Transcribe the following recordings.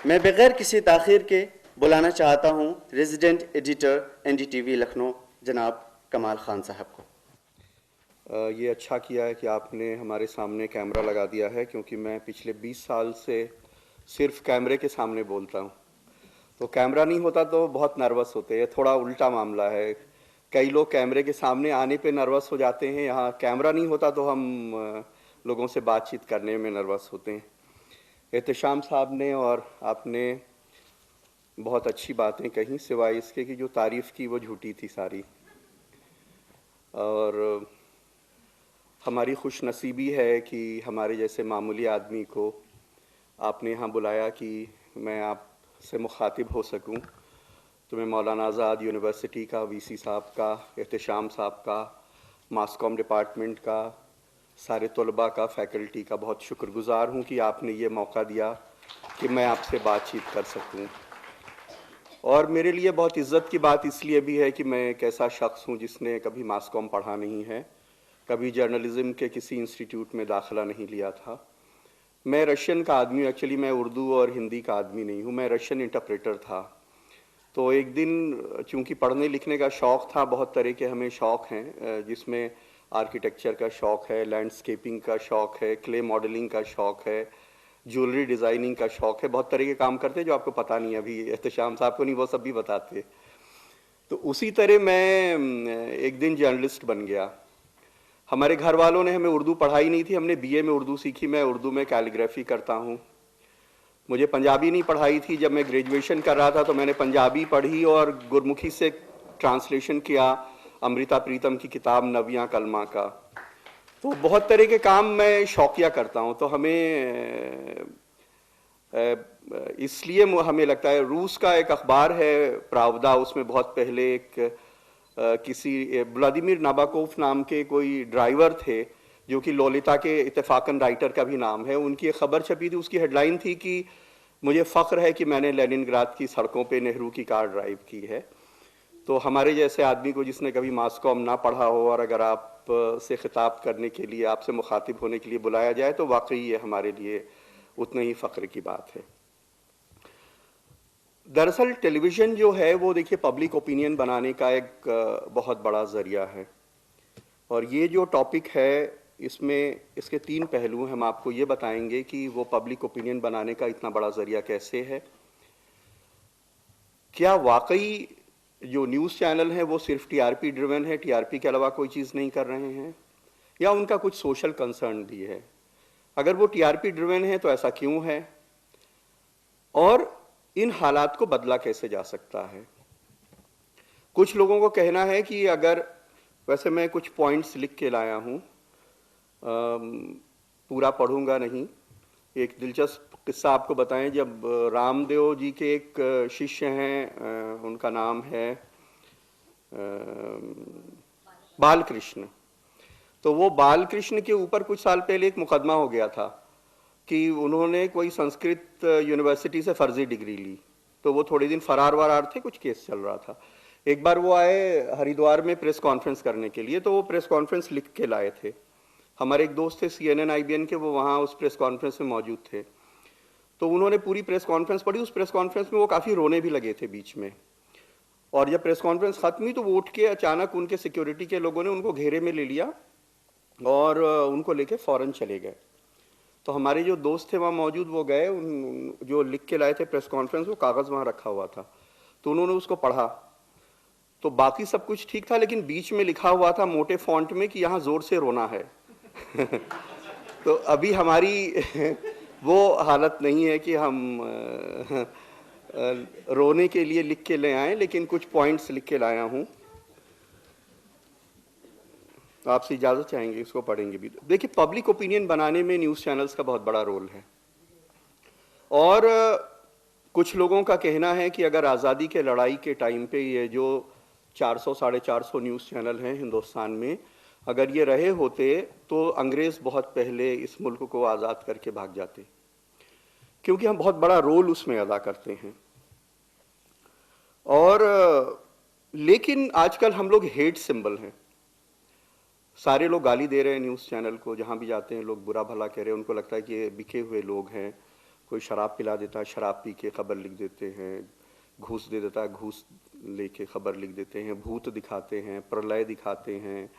मैं बगैर किसी ताख़ीर के बुलाना चाहता हूँ रेजिडेंट एडिटर एनडीटीवी लखनऊ जनाब कमाल खान साहब को। ये अच्छा किया है कि आपने हमारे सामने कैमरा लगा दिया है, क्योंकि मैं पिछले 20 साल से सिर्फ कैमरे के सामने बोलता हूँ। तो कैमरा नहीं होता तो बहुत नर्वस होते हैं। थोड़ा उल्टा मामला है, कई लोग कैमरे के सामने आने पे नर्वस हो जाते हैं, यहाँ कैमरा नहीं होता तो हम लोगों से बातचीत करने में नर्वस होते हैं। एहतशाम साहब ने और आपने बहुत अच्छी बातें कहीं, सिवाय इसके कि जो तारीफ़ की वो झूठी थी सारी। और हमारी खुशनसीबी है कि हमारे जैसे मामूली आदमी को आपने यहाँ बुलाया कि मैं आपसे मुखातिब हो सकूँ। तो मैं मौलाना आज़ाद यूनिवर्सिटी का वीसी साहब का, एहतशाम साहब का, मास कॉम डिपार्टमेंट का, सारे तलबा का, फैकल्टी का बहुत शुक्रगुज़ार हूँ कि आपने ये मौका दिया कि मैं आपसे बातचीत कर सकूँ। और मेरे लिए बहुत इज़्ज़त की बात इसलिए भी है कि मैं एक ऐसा शख्स हूँ जिसने कभी मास कॉम पढ़ा नहीं है, कभी जर्नलिज़म के किसी इंस्टीट्यूट में दाखिला नहीं लिया था। मैं रशियन का आदमी हूँ, एक्चुअली मैं उर्दू और हिंदी का आदमी नहीं हूँ, मैं रशियन इंटरप्रेटर था। तो एक दिन चूँकि पढ़ने लिखने का शौक़ था, बहुत तरह के हमें शौक़ हैं, जिसमें आर्किटेक्चर का शौक़ है, लैंडस्केपिंग का शौक़ है, क्ले मॉडलिंग का शौक़ है, ज्वेलरी डिज़ाइनिंग का शौक़ है, बहुत तरह के काम करते हैं जो आपको पता नहीं, अभी एहतशाम साहब को नहीं, वो सब भी बताते। तो उसी तरह मैं एक दिन जर्नलिस्ट बन गया। हमारे घर वालों ने हमें उर्दू पढ़ाई नहीं थी, हमने बीए में उर्दू सीखी। मैं उर्दू में कैलीग्राफी करता हूँ। मुझे पंजाबी नहीं पढ़ाई थी। जब मैं ग्रेजुएशन कर रहा था तो मैंने पंजाबी पढ़ी और गुरमुखी से ट्रांसलेशन किया अमृता प्रीतम की किताब नवियाँ कलमा का। तो बहुत तरह के काम मैं शौकिया करता हूँ। तो हमें इसलिए हमें लगता है, रूस का एक अखबार है प्रावदा, उसमें बहुत पहले एक किसी व्लादिमीर नाबाकोव नाम के कोई ड्राइवर थे जो कि लोलिता के इत्तेफाकन राइटर का भी नाम है। उनकी एक खबर छपी थी, उसकी हेडलाइन थी कि मुझे फ़ख्र है कि मैंने लेनिनग्राद की सड़कों पे नेहरू की कार ड्राइव की है। तो हमारे जैसे आदमी को जिसने कभी मास कॉम ना पढ़ा हो और अगर आप से ख़िताब करने के लिए, आपसे मुखातिब होने के लिए बुलाया जाए तो वाकई ये हमारे लिए उतने ही फ़ख्र की बात है। दरअसल टेलीविज़न जो है वो देखिए पब्लिक ओपिनियन बनाने का एक बहुत बड़ा ज़रिया है। और ये जो टॉपिक है इसमें इसके 3 पहलू हैं। हम आपको ये बताएंगे कि वो पब्लिक ओपिनियन बनाने का इतना बड़ा ज़रिया कैसे है। क्या वाकई जो न्यूज़ चैनल हैं वो सिर्फ टीआरपी ड्रिवन है, टीआरपी के अलावा कोई चीज़ नहीं कर रहे हैं, या उनका कुछ सोशल कंसर्न भी है। अगर वो टीआरपी ड्रिवन है तो ऐसा क्यों है, और इन हालात को बदला कैसे जा सकता है। कुछ लोगों को कहना है कि अगर, वैसे मैं कुछ पॉइंट्स लिख के लाया हूँ, पूरा पढ़ूंगा नहीं। एक दिलचस्प किस्सा आपको बताएं। जब रामदेव जी के एक शिष्य हैं, उनका नाम है बालकृष्ण, तो वो बालकृष्ण के ऊपर कुछ साल पहले एक मुकदमा हो गया था कि उन्होंने कोई संस्कृत यूनिवर्सिटी से फर्जी डिग्री ली। तो वो थोड़े दिन फरार वरार थे, कुछ केस चल रहा था। एक बार वो आए हरिद्वार में प्रेस कॉन्फ्रेंस करने के लिए, तो वो प्रेस कॉन्फ्रेंस लिख के लाए थे। हमारे एक दोस्त थे CNN IBN के, वो वहाँ उस प्रेस कॉन्फ्रेंस में मौजूद थे। तो उन्होंने पूरी प्रेस कॉन्फ्रेंस पढ़ी। उस प्रेस कॉन्फ्रेंस में वो काफ़ी रोने भी लगे थे बीच में। और जब प्रेस कॉन्फ्रेंस ख़त्म हुई तो वो उठ के अचानक उनके सिक्योरिटी के लोगों ने उनको घेरे में ले लिया और उनको लेके फ़ौरन चले गए। तो हमारे जो दोस्त थे वहाँ मौजूद, वो गए, जो लिख के लाए थे प्रेस कॉन्फ्रेंस, वो कागज़ वहाँ रखा हुआ था। तो उन्होंने उसको पढ़ा तो बाकी सब कुछ ठीक था, लेकिन बीच में लिखा हुआ था मोटे फॉन्ट में कि यहाँ ज़ोर से रोना है। तो अभी हमारी वो हालत नहीं है कि हम रोने के लिए लिख के ले आएँ, लेकिन कुछ पॉइंट्स लिख के लाया हूँ। आपसे इजाज़त चाहेंगे, इसको पढ़ेंगे भी। देखिए, पब्लिक ओपिनियन बनाने में न्यूज़ चैनल्स का बहुत बड़ा रोल है। और कुछ लोगों का कहना है कि अगर आज़ादी के लड़ाई के टाइम पे ये जो 400 साढ़े 400 न्यूज़ चैनल हैं हिंदुस्तान में, अगर ये रहे होते तो अंग्रेज़ बहुत पहले इस मुल्क को आज़ाद करके भाग जाते, क्योंकि हम बहुत बड़ा रोल उसमें अदा करते हैं। और लेकिन आजकल हम लोग हेट सिंबल हैं। सारे लोग गाली दे रहे हैं न्यूज़ चैनल को, जहाँ भी जाते हैं लोग बुरा भला कह रहे हैं। उनको लगता है कि ये बिके हुए लोग हैं, कोई शराब पिला देता है, शराब पी के खबर लिख देते हैं, घूस दे देता है, घूस लेके खबर लिख देते हैं, भूत दिखाते हैं, प्रलय दिखाते हैं,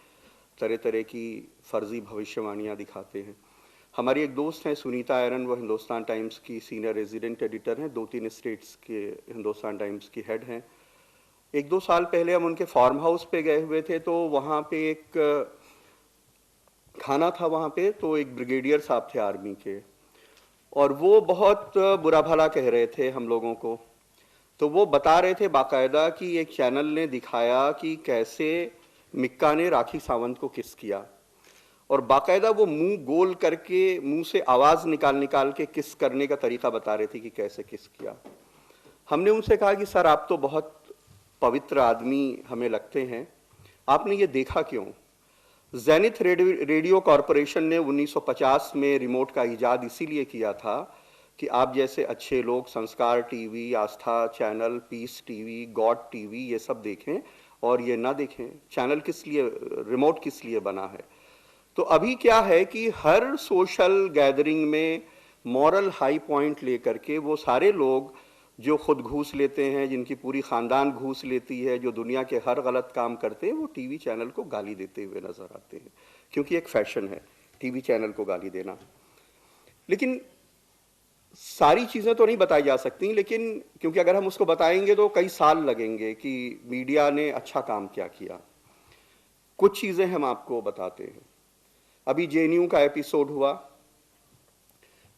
तरह तरह की फर्जी भविष्यवाणियाँ दिखाते हैं। हमारी एक दोस्त हैं सुनीता आयरन, वो हिंदुस्तान टाइम्स की सीनियर रेजिडेंट एडिटर हैं, 2-3 स्टेट्स के हिंदुस्तान टाइम्स की हेड हैं। 1-2 साल पहले हम उनके फार्म हाउस पे गए हुए थे, तो वहाँ पे एक खाना था वहाँ पे, तो एक ब्रिगेडियर साहब थे आर्मी के, और वो बहुत बुरा भला कह रहे थे हम लोगों को। तो वो बता रहे थे बाकायदा कि एक चैनल ने दिखाया कि कैसे मिक्का ने राखी सावंत को किस किया, और बाकायदा वो मुंह गोल करके मुंह से आवाज़ निकाल निकाल के किस करने का तरीका बता रहे थे कि कैसे किस किया। हमने उनसे कहा कि सर आप तो बहुत पवित्र आदमी हमें लगते हैं, आपने ये देखा क्यों? जेनिथ रेडियो कॉरपोरेशन ने 1950 में रिमोट का इजाद इसीलिए किया था कि आप जैसे अच्छे लोग Sanskar TV, Aastha channel, peace TV, god TV ये सब देखें और ये ना देखें। चैनल किस लिए, रिमोट किस लिए बना है? तो अभी क्या है कि हर सोशल गैदरिंग में मॉरल हाई पॉइंट लेकर के वो सारे लोग जो खुद घूस लेते हैं, जिनकी पूरी ख़ानदान घूस लेती है, जो दुनिया के हर गलत काम करते हैं, वो टीवी चैनल को गाली देते हुए नज़र आते हैं, क्योंकि एक फैशन है टीवी चैनल को गाली देना। लेकिन सारी चीज़ें तो नहीं बताई जा सकती, लेकिन क्योंकि अगर हम उसको बताएंगे तो कई साल लगेंगे कि मीडिया ने अच्छा काम क्या किया। कुछ चीज़ें हम आपको बताते हैं। अभी JNU का एपिसोड हुआ,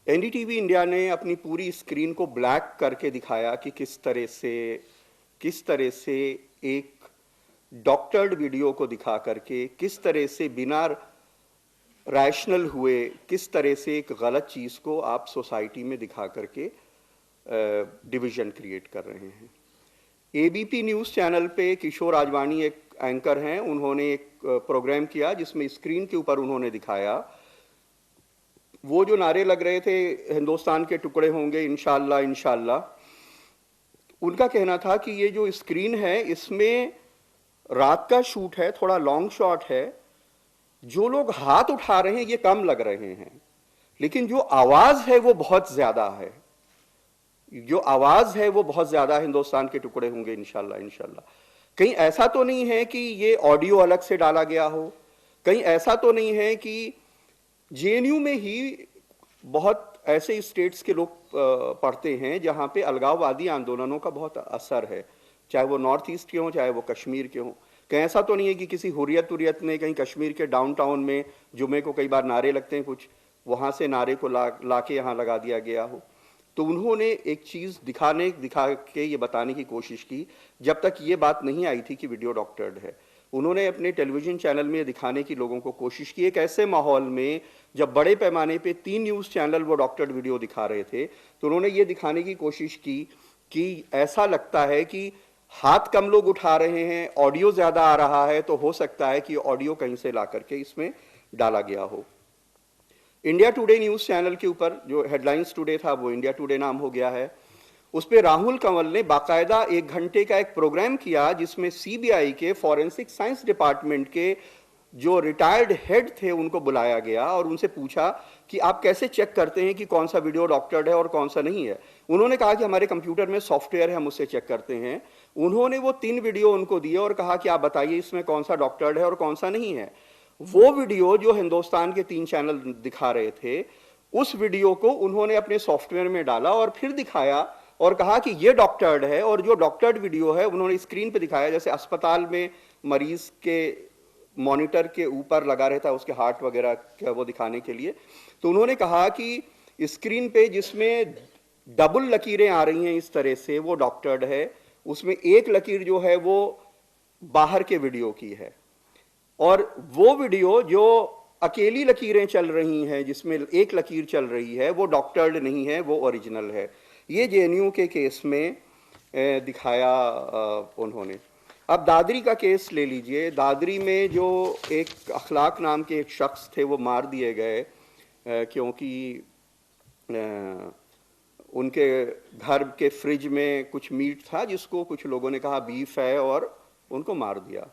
NDTV इंडिया ने अपनी पूरी स्क्रीन को ब्लैक करके दिखाया कि किस तरह से एक डॉक्टर्ड वीडियो को दिखा करके, किस तरह से बिना रैशनल हुए, किस तरह से एक गलत चीज़ को आप सोसाइटी में दिखा करके डिवीज़न क्रिएट कर रहे हैं। ABP न्यूज़ चैनल पे किशोर आजवाणी एक एंकर हैं, उन्होंने एक प्रोग्राम किया जिसमें स्क्रीन के ऊपर उन्होंने दिखाया वो जो नारे लग रहे थे, हिंदुस्तान के टुकड़े होंगे इंशाअल्लाह इंशाअल्लाह, उनका कहना था कि ये जो स्क्रीन है इसमें रात का शूट है, थोड़ा लॉन्ग शॉट है, जो लोग हाथ उठा रहे हैं ये कम लग रहे हैं, लेकिन जो आवाज़ है वो बहुत ज़्यादा है, जो आवाज़ है वो बहुत ज़्यादा, हिंदुस्तान के टुकड़े होंगे इंशाअल्लाह इंशाअल्लाह। कहीं ऐसा तो नहीं है कि ये ऑडियो अलग से डाला गया हो, कहीं ऐसा तो नहीं है कि JNU में ही बहुत ऐसे स्टेट्स के लोग पढ़ते हैं जहाँ पे अलगाववादी आंदोलनों का बहुत असर है, चाहे वो नॉर्थ ईस्ट के हों, चाहे वो कश्मीर के हों। कहीं ऐसा तो नहीं है कि किसी हुर्रियत ने कहीं कश्मीर के डाउनटाउन में जुमे को कई बार नारे लगते हैं कुछ, वहाँ से नारे को ला के यहाँ लगा दिया गया हो। तो उन्होंने एक चीज़ दिखा के ये बताने की कोशिश की, जब तक ये बात नहीं आई थी कि वीडियो डॉक्टर्ड है। उन्होंने अपने टेलीविज़न चैनल में दिखाने की लोगों को कोशिश की, एक ऐसे माहौल में जब बड़े पैमाने पे 3 न्यूज़ चैनल वो डॉक्टर्ड वीडियो दिखा रहे थे, तो उन्होंने ये दिखाने की कोशिश की कि ऐसा लगता है कि हाथ कम लोग उठा रहे हैं, ऑडियो ज़्यादा आ रहा है, तो हो सकता है कि ऑडियो कहीं से ला करके इसमें डाला गया हो। इंडिया टुडे न्यूज़ चैनल के ऊपर जो हेडलाइंस टुडे था वो इंडिया टुडे नाम हो गया है, उस पर राहुल कंवल ने बाकायदा 1 घंटे का एक प्रोग्राम किया जिसमें CBI के फॉरेंसिक साइंस डिपार्टमेंट के जो रिटायर्ड हेड थे उनको बुलाया गया और उनसे पूछा कि आप कैसे चेक करते हैं कि कौन सा वीडियो डॉक्टर्ड है और कौन सा नहीं है। उन्होंने कहा कि हमारे कंप्यूटर में सॉफ्टवेयर है, हम उससे चेक करते हैं। उन्होंने वो 3 वीडियो उनको दिए और कहा कि आप बताइए इसमें कौन सा डॉक्टर्ड है और कौन सा नहीं है। वो वीडियो जो हिंदुस्तान के 3 चैनल दिखा रहे थे, उस वीडियो को उन्होंने अपने सॉफ्टवेयर में डाला और फिर दिखाया और कहा कि ये डॉक्टर्ड है, और जो डॉक्टर्ड वीडियो है उन्होंने स्क्रीन पे दिखाया, जैसे अस्पताल में मरीज के मॉनिटर के ऊपर लगा रहता है उसके हार्ट वगैरह का वो दिखाने के लिए। तो उन्होंने कहा कि स्क्रीन पे जिसमें डबल लकीरें आ रही हैं इस तरह से, वो डॉक्टर्ड है। उसमें एक लकीर जो है वो बाहर के वीडियो की है, और वो वीडियो जो अकेली लकीरें चल रही हैं जिसमें एक लकीर चल रही है वो डॉक्टर्ड नहीं है, वो ओरिजिनल है। ये JNU के केस में दिखाया उन्होंने। अब दादरी का केस ले लीजिए। दादरी में जो एक अखलाक नाम के एक शख्स थे वो मार दिए गए क्योंकि उनके घर के फ्रिज में कुछ मीट था जिसको कुछ लोगों ने कहा बीफ है और उनको मार दिया।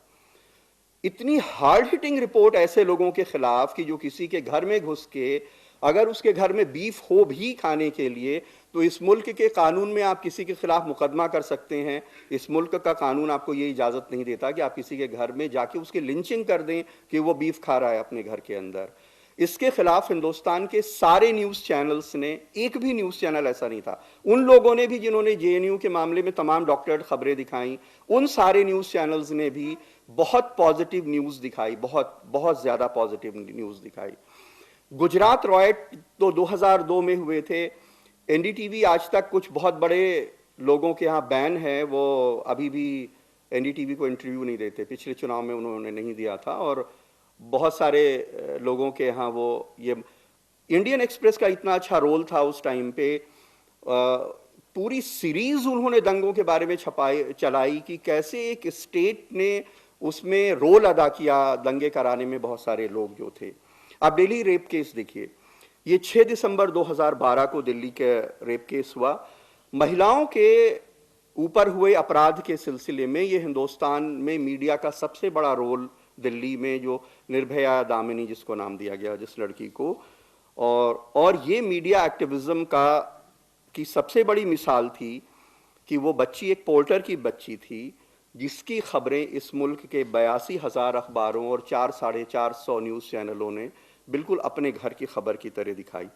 इतनी हार्ड हिटिंग रिपोर्ट ऐसे लोगों के खिलाफ कि जो किसी के घर में घुस के अगर उसके घर में बीफ हो भी खाने के लिए तो इस मुल्क के कानून में आप किसी के खिलाफ मुकदमा कर सकते हैं। इस मुल्क का कानून आपको ये इजाज़त नहीं देता कि आप किसी के घर में जाके उसकी लिंचिंग कर दें कि वो बीफ खा रहा है अपने घर के अंदर। इसके खिलाफ हिंदुस्तान के सारे न्यूज़ चैनल्स ने, एक भी न्यूज़ चैनल ऐसा नहीं था, उन लोगों ने भी जिन्होंने JNU के मामले में तमाम डॉक्टरेट खबरें दिखाई, उन सारे न्यूज़ चैनल्स ने भी बहुत पॉजिटिव न्यूज़ दिखाई, बहुत बहुत ज़्यादा पॉजिटिव न्यूज़ दिखाई। गुजरात रॉयट तो 2002 में हुए थे। NDTV आज तक कुछ बहुत बड़े लोगों के यहाँ बैन है, वो अभी भी NDTV को इंटरव्यू नहीं देते। पिछले चुनाव में उन्होंने नहीं दिया था और बहुत सारे लोगों के यहाँ वो ये इंडियन एक्सप्रेस का इतना अच्छा रोल था उस टाइम पे, पूरी सीरीज उन्होंने दंगों के बारे में चलाई कि कैसे एक स्टेट ने उसमें रोल अदा किया दंगे कराने में। बहुत सारे लोग जो थे, आप दिल्ली रेप केस देखिए, ये 6 दिसंबर 2012 को दिल्ली के रेप केस हुआ। महिलाओं के ऊपर हुए अपराध के सिलसिले में ये हिंदुस्तान में मीडिया का सबसे बड़ा रोल दिल्ली में, जो निर्भया दामिनी जिसको नाम दिया गया जिस लड़की को, और ये मीडिया एक्टिविज्म की सबसे बड़ी मिसाल थी कि वो बच्ची एक पोर्टर की बच्ची थी जिसकी खबरें इस मुल्क के 82,000 अखबारों और 400-450 न्यूज़ चैनलों ने बिल्कुल अपने घर की खबर की तरह दिखाई।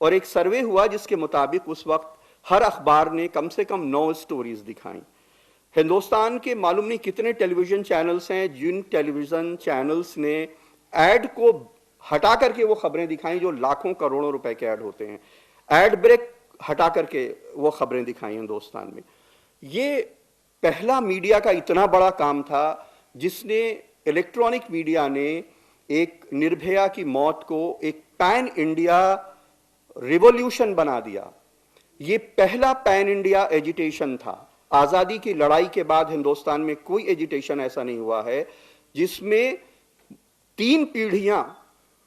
और एक सर्वे हुआ जिसके मुताबिक उस वक्त हर अखबार ने कम से कम 9 स्टोरीज दिखाई। हिंदुस्तान के मालूम नहीं कितने टेलीविजन चैनल्स हैं जिन टेलीविजन चैनल्स ने ऐड को हटा करके वो खबरें दिखाई जो लाखों करोड़ों रुपए के ऐड होते हैं, ऐड ब्रेक हटा करके वो खबरें दिखाई हिंदुस्तान में। ये पहला मीडिया का इतना बड़ा काम था जिसने, इलेक्ट्रॉनिक मीडिया ने एक निर्भया की मौत को एक पैन इंडिया रिवॉल्यूशन बना दिया। ये पहला पैन इंडिया एजिटेशन था। आजादी की लड़ाई के बाद हिंदुस्तान में कोई एजिटेशन ऐसा नहीं हुआ है जिसमें 3 पीढ़ियां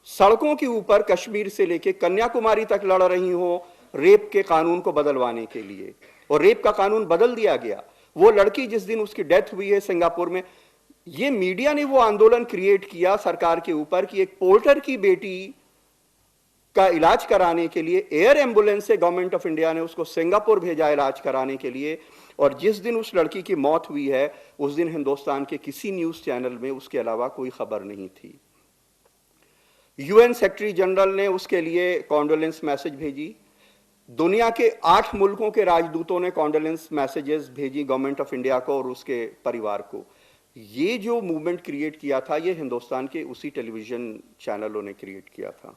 सड़कों के ऊपर कश्मीर से लेकर कन्याकुमारी तक लड़ रही हो रेप के कानून को बदलवाने के लिए, और रेप का कानून बदल दिया गया। वो लड़की जिस दिन उसकी डेथ हुई है सिंगापुर में, ये मीडिया ने वो आंदोलन क्रिएट किया सरकार के ऊपर कि एक पोर्टर की बेटी का इलाज कराने के लिए एयर एम्बुलेंस से गवर्नमेंट ऑफ इंडिया ने उसको सिंगापुर भेजा इलाज कराने के लिए, और जिस दिन उस लड़की की मौत हुई है उस दिन हिंदुस्तान के किसी न्यूज चैनल में उसके अलावा कोई खबर नहीं थी। UN सेक्रेटरी जनरल ने उसके लिए कॉन्डोलेंस मैसेज भेजी। दुनिया के 8 मुल्कों के राजदूतों ने कॉन्डोलेंस मैसेजेस भेजी गवर्नमेंट ऑफ इंडिया को और उसके परिवार को। ये जो मूवमेंट क्रिएट किया था ये हिंदुस्तान के उसी टेलीविजन चैनलों ने क्रिएट किया था।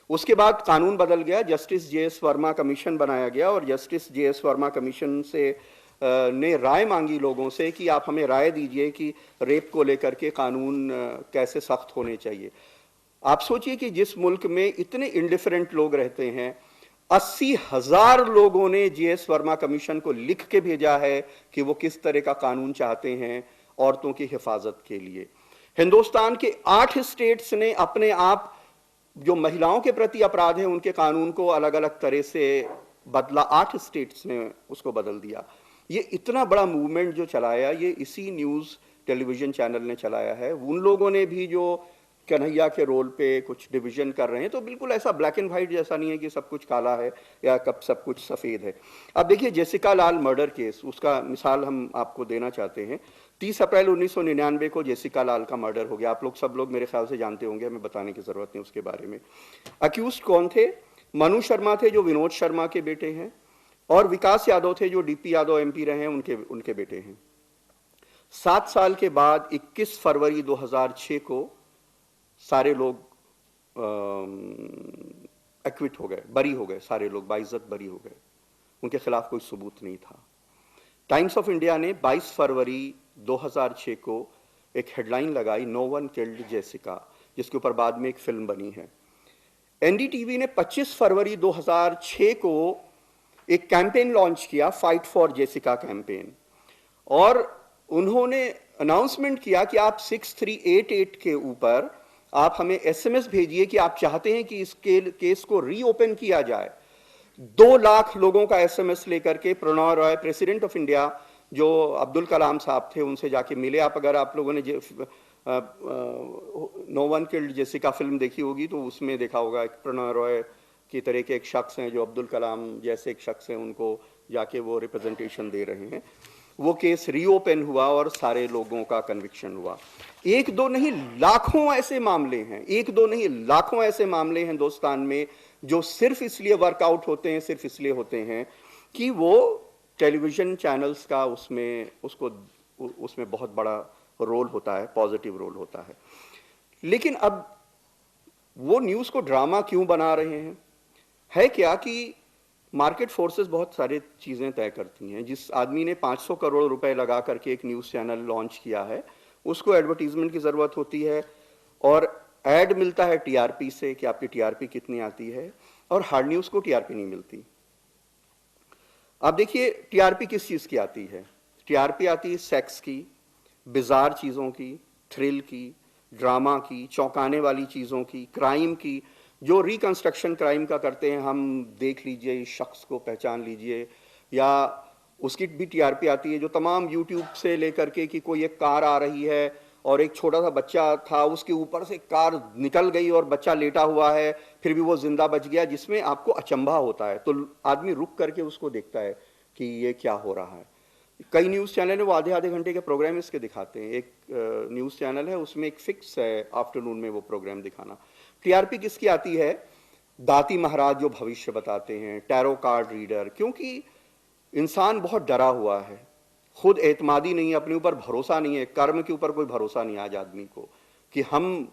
उसके बाद कानून बदल गया, जस्टिस JS वर्मा कमीशन बनाया गया और जस्टिस JS वर्मा कमीशन से ने राय मांगी लोगों से कि आप हमें राय दीजिए कि रेप को लेकर के कानून कैसे सख्त होने चाहिए। आप सोचिए कि जिस मुल्क में इतने इंडिफरेंट लोग रहते हैं, 80,000 लोगों ने JS वर्मा कमीशन को लिख के भेजा है कि वो किस तरह का कानून चाहते हैं औरतों की हिफाजत के लिए। हिंदुस्तान के 8 स्टेट्स ने अपने आप जो महिलाओं के प्रति अपराध है उनके कानून को अलग अलग तरह से बदला। 8 स्टेट्स ने उसको बदल दिया। ये इतना बड़ा मूवमेंट जो चलाया ये इसी न्यूज़ टेलीविजन चैनल ने चलाया है। उन लोगों ने भी जो कन्हैया के रोल पे कुछ डिवीजन कर रहे हैं, तो बिल्कुल ऐसा ब्लैक एंड वाइट जैसा नहीं है कि सब कुछ काला है या कब सब कुछ सफ़ेद है। अब देखिए जेसिका लाल मर्डर केस, उसका मिसाल हम आपको देना चाहते हैं। 30 अप्रैल 1999 को जेसिका लाल का मर्डर हो गया। आप लोग सब लोग मेरे ख्याल से जानते होंगे, हमें बताने की ज़रूरत नहीं उसके बारे में। अक्यूज्ड कौन थे? मनु शर्मा थे जो विनोद शर्मा के बेटे हैं, और विकास यादव थे जो DP यादव MP रहे हैं, उनके बेटे हैं। 7 साल के बाद 21 फरवरी 2006 को सारे लोग एक्विट हो गए, बरी हो गए, सारे लोग बाइज्जत बरी हो गए। उनके खिलाफ कोई सबूत नहीं था। टाइम्स ऑफ इंडिया ने 22 फरवरी 2006 को एक हेडलाइन लगाई, नो वन किल्ड जेसिका, जिसके ऊपर बाद में एक फिल्म बनी है। NDTV ने 25 फरवरी 2006 को एक कैंपेन लॉन्च किया, फाइट फॉर जेसिका कैंपेन, और उन्होंने अनाउंसमेंट किया कि आप 6388 के ऊपर आप हमें SMS भेजिए कि आप चाहते हैं कि इस केस को रीओपन किया जाए। 2 लाख लोगों का SMS लेकर के Prannoy Roy, president of India, जो अब्दुल कलाम साहब थे, उनसे जाके मिले। अगर आप लोगों ने no one killed Jessica film देखी होगी तो उसमें देखा होगा प्रणव रॉय की तरह के एक शख्स हैं जो अब्दुल कलाम जैसे एक शख्स हैं, उनको जाके वो रिप्रेजेंटेशन दे रहे हैं। वो केस रीओपन हुआ और सारे लोगों का कन्विक्शन हुआ। एक दो नहीं लाखों ऐसे मामले हैं, एक दो नहीं लाखों ऐसे मामले हैं हिंदुस्तान में जो सिर्फ इसलिए वर्कआउट होते हैं, सिर्फ इसलिए होते हैं कि वो टेलीविजन चैनल्स का उसमें बहुत बड़ा रोल होता है, पॉजिटिव रोल होता है। लेकिन अब वो न्यूज़ को ड्रामा क्यों बना रहे हैं? है क्या कि मार्केट फोर्सेस बहुत सारी चीज़ें तय करती हैं। जिस आदमी ने 500 करोड़ रुपए लगा करके एक न्यूज़ चैनल लॉन्च किया है, उसको एडवर्टीजमेंट की ज़रूरत होती है और ऐड मिलता है टीआरपी से कि आपकी टीआरपी कितनी आती है, और हार्ड न्यूज़ को टीआरपी नहीं मिलती। आप देखिए टीआरपी किस चीज़ की आती है? टीआरपी आती है सेक्स की, बिजार चीज़ों की, थ्रिल की, ड्रामा की, चौंकाने वाली चीज़ों की, क्राइम की, जो रिकंस्ट्रक्शन क्राइम का करते हैं, हम देख लीजिए इस शख्स को पहचान लीजिए, या उसकी भी टीआरपी आती है जो तमाम यूट्यूब से लेकर के कि कोई एक कार आ रही है और एक छोटा सा बच्चा था, उसके ऊपर से कार निकल गई और बच्चा लेटा हुआ है, फिर भी वो जिंदा बच गया, जिसमें आपको अचंभा होता है। तो आदमी रुक करके उसको देखता है कि ये क्या हो रहा है। कई न्यूज़ चैनल है वो आधे आधे घंटे के प्रोग्राम इसके दिखाते हैं। एक न्यूज़ चैनल है उसमें एक फिक्स है आफ्टरनून में वो प्रोग्राम दिखाना। टीआरपी किसकी आती है? दाती महाराज जो भविष्य बताते हैं, टैरो कार्ड रीडर, क्योंकि इंसान बहुत डरा हुआ है, खुद एतमादी नहीं है, अपने ऊपर भरोसा नहीं है, कर्म के ऊपर कोई भरोसा नहीं आज आदमी को कि हम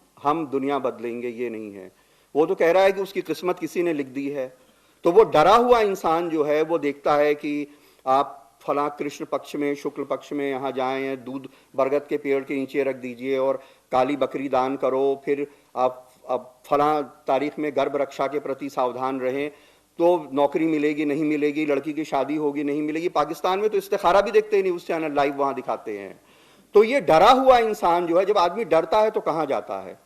दुनिया बदलेंगे, ये नहीं है। वो तो कह रहा है कि उसकी किस्मत किसी ने लिख दी है। तो वो डरा हुआ इंसान जो है वो देखता है कि आप फला कृष्ण पक्ष में, शुक्ल पक्ष में यहाँ जाएं, दूध बरगद के पेड़ के नीचे रख दीजिए और काली बकरी दान करो, फिर आप अब फला तारीख में गर्भ रक्षा के प्रति सावधान रहें तो नौकरी मिलेगी, नहीं मिलेगी, लड़की की शादी होगी, नहीं मिलेगी। पाकिस्तान में तो इस्तिखारा भी देखते हैं न्यूज़ चैनल, लाइव वहाँ दिखाते हैं। तो ये डरा हुआ इंसान जो है, जब आदमी डरता है तो कहाँ जाता है?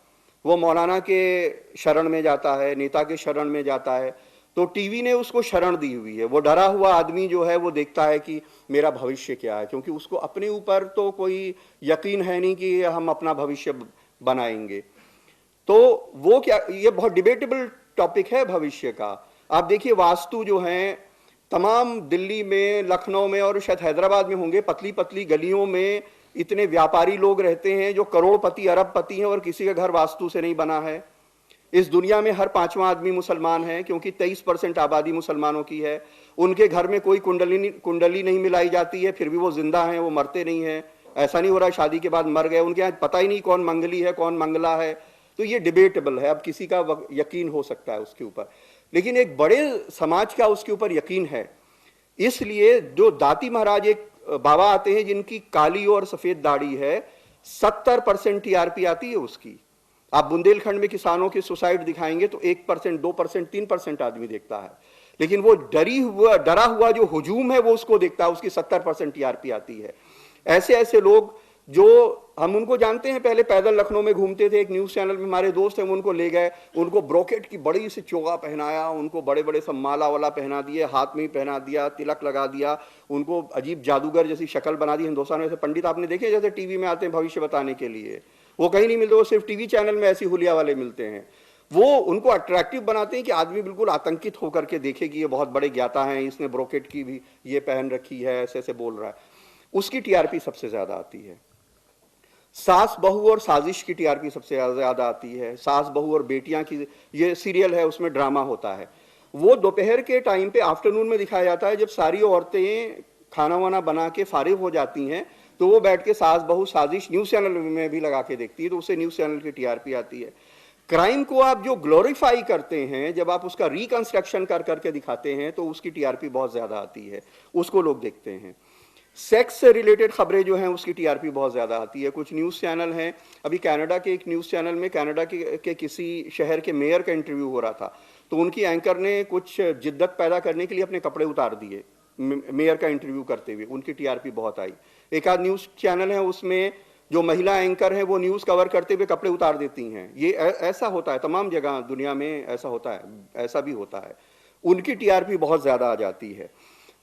वो मौलाना के शरण में जाता है, नेता के शरण में जाता है। तो टीवी ने उसको शरण दी हुई है। वो डरा हुआ आदमी जो है वो देखता है कि मेरा भविष्य क्या है, क्योंकि उसको अपने ऊपर तो कोई यकीन है नहीं कि हम अपना भविष्य बनाएंगे। तो वो क्या, ये बहुत डिबेटेबल टॉपिक है भविष्य का। आप देखिए वास्तु जो हैं तमाम दिल्ली में, लखनऊ में और शायद हैदराबाद में होंगे, पतली पतली गलियों में इतने व्यापारी लोग रहते हैं जो करोड़पति अरबपति हैं और किसी का घर वास्तु से नहीं बना है। इस दुनिया में हर 5वां आदमी मुसलमान है, क्योंकि 23% आबादी मुसलमानों की है। उनके घर में कोई कुंडली नहीं मिलाई जाती है, फिर भी वो जिंदा हैं, वो मरते नहीं हैं। ऐसा नहीं हो रहा शादी के बाद मर गए, उनके यहाँ पता ही नहीं कौन मंगली है कौन मंगला है। तो ये डिबेटेबल है, अब किसी का यकीन हो सकता है उसके ऊपर, लेकिन एक बड़े समाज का उसके ऊपर यकीन है। इसलिए जो दाती महाराज एक बाबा आते हैं जिनकी काली और सफेद दाढ़ी है, 70% टीआरपी आती है उसकी। आप बुंदेलखंड में किसानों के सुसाइड दिखाएंगे तो 1%, 2%, 3% आदमी देखता है, लेकिन वो डरा हुआ जो हुजूम है वो उसको देखता है, उसकी 70% टीआरपी आती है। ऐसे ऐसे लोग जो हम उनको जानते हैं, पहले पैदल लखनऊ में घूमते थे, एक न्यूज़ चैनल में हमारे दोस्त हैं, वो उनको ले गए, उनको ब्रोकेट की बड़ी सी चोगा पहनाया, उनको बड़े बड़े सब माला वाला पहना दिए, हाथ में ही पहना दिया, तिलक लगा दिया, उनको अजीब जादूगर जैसी शक्ल बना दी। हिंदुस्तान में ऐसे पंडित आपने देखे जैसे टीवी में आते हैं भविष्य बताने के लिए, वो कहीं नहीं मिलते, वो सिर्फ टीवी चैनल में ऐसी हुलिया वाले मिलते हैं। वो उनको अट्रैक्टिव बनाते हैं कि आदमी बिल्कुल आतंकित होकर के देखे कि ये बहुत बड़े ज्ञाता हैं, इसने ब्रोकेट की भी ये पहन रखी है, ऐसे ऐसे बोल रहा है। उसकी टीआरपी सबसे ज्यादा आती है। सास बहू और साजिश की टीआरपी सबसे ज्यादा आती है। सास बहू और बेटियां की, ये सीरियल है, उसमें ड्रामा होता है। वो दोपहर के टाइम पे आफ्टरनून में दिखाया जाता है, जब सारी औरतें खाना वाना बना के फारिग हो जाती हैं तो वो बैठ के सास बहू साजिश न्यूज़ चैनल में भी लगा के देखती है, तो उससे न्यूज़ चैनल की टीआरपी आती है। क्राइम को आप जो ग्लोरीफाई करते हैं, जब आप उसका रिकंस्ट्रक्शन कर करके दिखाते हैं तो उसकी टीआरपी बहुत ज्यादा आती है, उसको लोग देखते हैं। सेक्स से रिलेटेड खबरें जो हैं उसकी टीआरपी बहुत ज़्यादा आती है। कुछ न्यूज़ चैनल हैं, अभी कनाडा के एक न्यूज़ चैनल में कनाडा के किसी शहर के मेयर का इंटरव्यू हो रहा था, तो उनकी एंकर ने कुछ जिद्दत पैदा करने के लिए अपने कपड़े उतार दिए मेयर का इंटरव्यू करते हुए, उनकी टीआरपी बहुत आई। एक आध न्यूज़ चैनल है उसमें जो महिला एंकर है वो न्यूज़ कवर करते हुए कपड़े उतार देती हैं। ये ऐसा होता है, तमाम जगह दुनिया में ऐसा होता है, ऐसा भी होता है। उनकी टीआरपी बहुत ज़्यादा आ जाती है।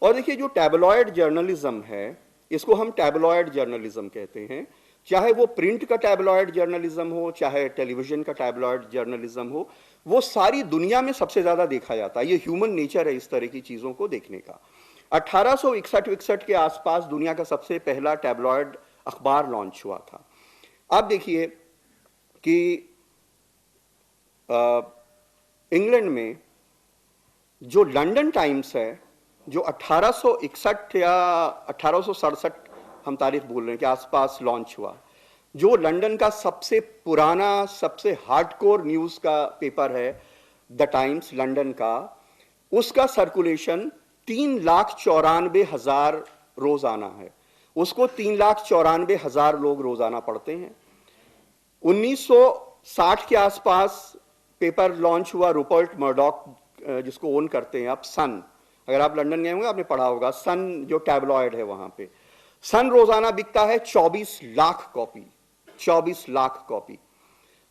और देखिए जो टैबलॉयड जर्नलिज्म है, इसको हम टैबलॉयड जर्नलिज्म कहते हैं, चाहे वो प्रिंट का टैबलॉयड जर्नलिज्म हो, चाहे टेलीविजन का टैबलॉयड जर्नलिज्म हो, वो सारी दुनिया में सबसे ज्यादा देखा जाता है। ये ह्यूमन नेचर है इस तरह की चीजों को देखने का। 1861 के आसपास दुनिया का सबसे पहला टैबलॉइड अखबार लॉन्च हुआ था। आप देखिए कि इंग्लैंड में जो लंदन टाइम्स है, जो 1861 या 1867 हम तारीख बोल रहे हैं के आसपास लॉन्च हुआ, जो लंदन का सबसे पुराना, सबसे हार्डकोर न्यूज का पेपर है द टाइम्स लंदन का, उसका सर्कुलेशन 3,94,000 रोजाना है। उसको 3,94,000 लोग रोजाना पढ़ते हैं। 1960 के आसपास पेपर लॉन्च हुआ रुपर्ट मर्डॉक, जिसको ओन करते हैं आप, सन। अगर आप लंदन गए होंगे आपने पढ़ा होगा, सन जो टैबलॉइड है वहां पे। सन रोजाना बिकता है 24 लाख कॉपी, 24 लाख कॉपी।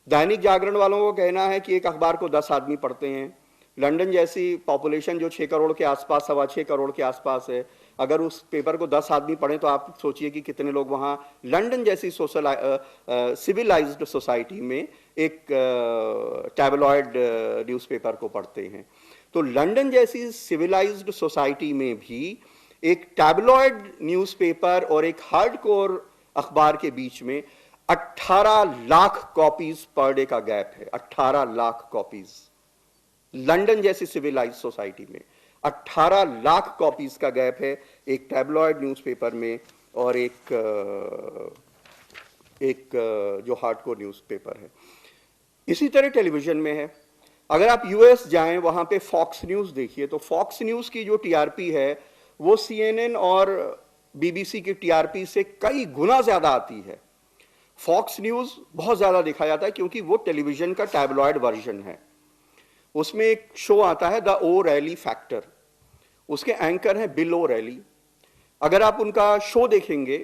दैनिक जागरण वालों को कहना है कि एक अखबार को 10 आदमी पढ़ते हैं। लंदन जैसी पॉपुलेशन जो 6 करोड़ के आसपास, 6.25 करोड़ के आसपास है, अगर उस पेपर को 10 आदमी पढ़ें तो आप सोचिए कि कितने लोग वहां लंदन जैसी सिविलाइज्ड सोसाइटी में एक टैबलॉइड न्यूज़पेपर को पढ़ते हैं। तो लंदन जैसी सिविलाइज्ड सोसाइटी में भी एक टैबलॉइड न्यूज़पेपर और एक हार्डकोर अखबार के बीच में 18 लाख कॉपीज पर डे का गैप है। 18 लाख कॉपीज लंदन जैसी सिविलाइज्ड सोसाइटी में 18 लाख कॉपीज का गैप है एक टैबलॉइड न्यूज़पेपर में और एक जो हार्डकोर न्यूज़पेपर है। इसी तरह टेलीविजन में है। अगर आप यूएस जाएं, वहां पे फॉक्स न्यूज़ देखिए, तो फॉक्स न्यूज़ की जो टीआरपी है वो सीएनएन और बीबीसी की टीआरपी से कई गुना ज्यादा आती है। फॉक्स न्यूज़ बहुत ज्यादा देखा जाता है क्योंकि वो टेलीविजन का टैबलॉइड वर्जन है। उसमें एक शो आता है द ओ रैली फैक्टर, उसके एंकर हैं बिल ओ रैली। अगर आप उनका शो देखेंगे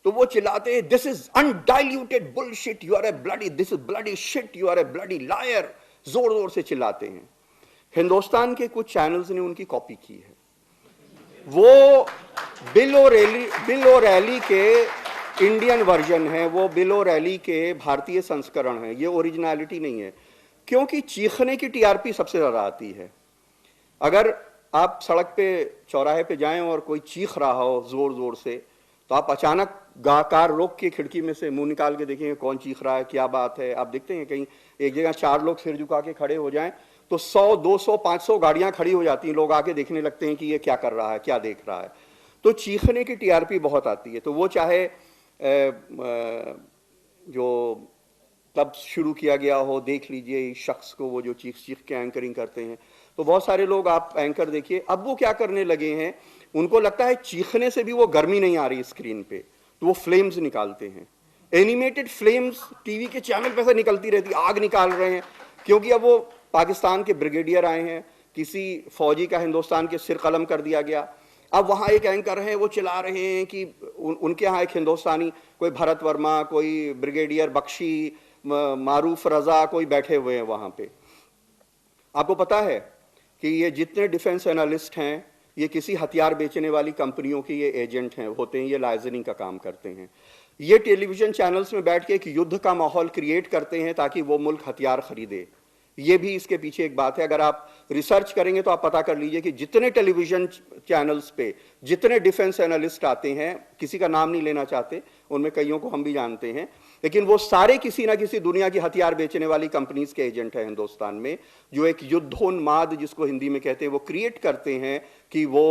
तो वो चिल्लाते हैं, this is undiluted bullshit, you are a bloody, this is bloody shit, you are a bloody liar, जोर जोर से चिल्लाते हैं। हिंदुस्तान के कुछ चैनल्स ने उनकी कॉपी की है। वो बिल ओ रैली के इंडियन वर्जन है, वो बिल ओ रैली के भारतीय संस्करण है, ये ओरिजिनलिटी नहीं है। क्योंकि चीखने की टीआरपी सबसे ज्यादा आती है। अगर आप सड़क पे, चौराहे पे जाएं और कोई चीख रहा हो जोर जोर से, तो आप अचानक कार रोक के खिड़की में से मुंह निकाल के देखेंगे कौन चीख रहा है, क्या बात है। आप देखते हैं कहीं एक जगह 4 लोग सिर झुका के खड़े हो जाएं तो 100, 200, 500 गाड़ियां खड़ी हो जाती हैं। लोग आके देखने लगते हैं कि ये क्या कर रहा है, क्या देख रहा है। तो चीखने की टीआरपी बहुत आती है। तो वो चाहे जो तब शुरू किया गया हो, देख लीजिए इस शख्स को, वो जो चीख चीख के एंकरिंग करते हैं। तो बहुत सारे लोग, आप एंकर देखिए, अब वो क्या करने लगे हैं, उनको लगता है चीखने से भी वो गर्मी नहीं आ रही स्क्रीन पे, तो वो फ्लेम्स निकालते हैं। एनिमेटेड फ्लेम्स टीवी के चैनल पे से निकलती रहती, आग निकाल रहे हैं। क्योंकि अब वो पाकिस्तान के ब्रिगेडियर आए हैं, किसी फौजी का हिंदुस्तान के सिर कलम कर दिया गया। अब वहाँ एक एंकर है, वो चिल्ला रहे हैं कि उनके यहाँ एक हिंदुस्तानी, कोई भरत वर्मा, कोई ब्रिगेडियर बख्शी, मारूफ रजा, कोई बैठे हुए हैं वहाँ पे। आपको पता है कि ये जितने डिफेंस एनालिस्ट हैं, ये किसी हथियार बेचने वाली कंपनियों के ये एजेंट हैं, होते हैं, ये लाइजनिंग का काम करते हैं। ये टेलीविजन चैनल्स में बैठ के एक युद्ध का माहौल क्रिएट करते हैं ताकि वो मुल्क हथियार खरीदे। ये भी इसके पीछे एक बात है। अगर आप रिसर्च करेंगे तो आप पता कर लीजिए कि जितने टेलीविजन चैनल्स पे जितने डिफेंस एनालिस्ट आते हैं, किसी का नाम नहीं लेना चाहते, उनमें कईयों को हम भी जानते हैं, लेकिन वो सारे किसी ना किसी दुनिया की हथियार बेचने वाली कंपनीज के एजेंट हैं हिंदुस्तान में, जो एक युद्धोन्माद, जिसको हिंदी में कहते हैं, वो क्रिएट करते हैं कि वो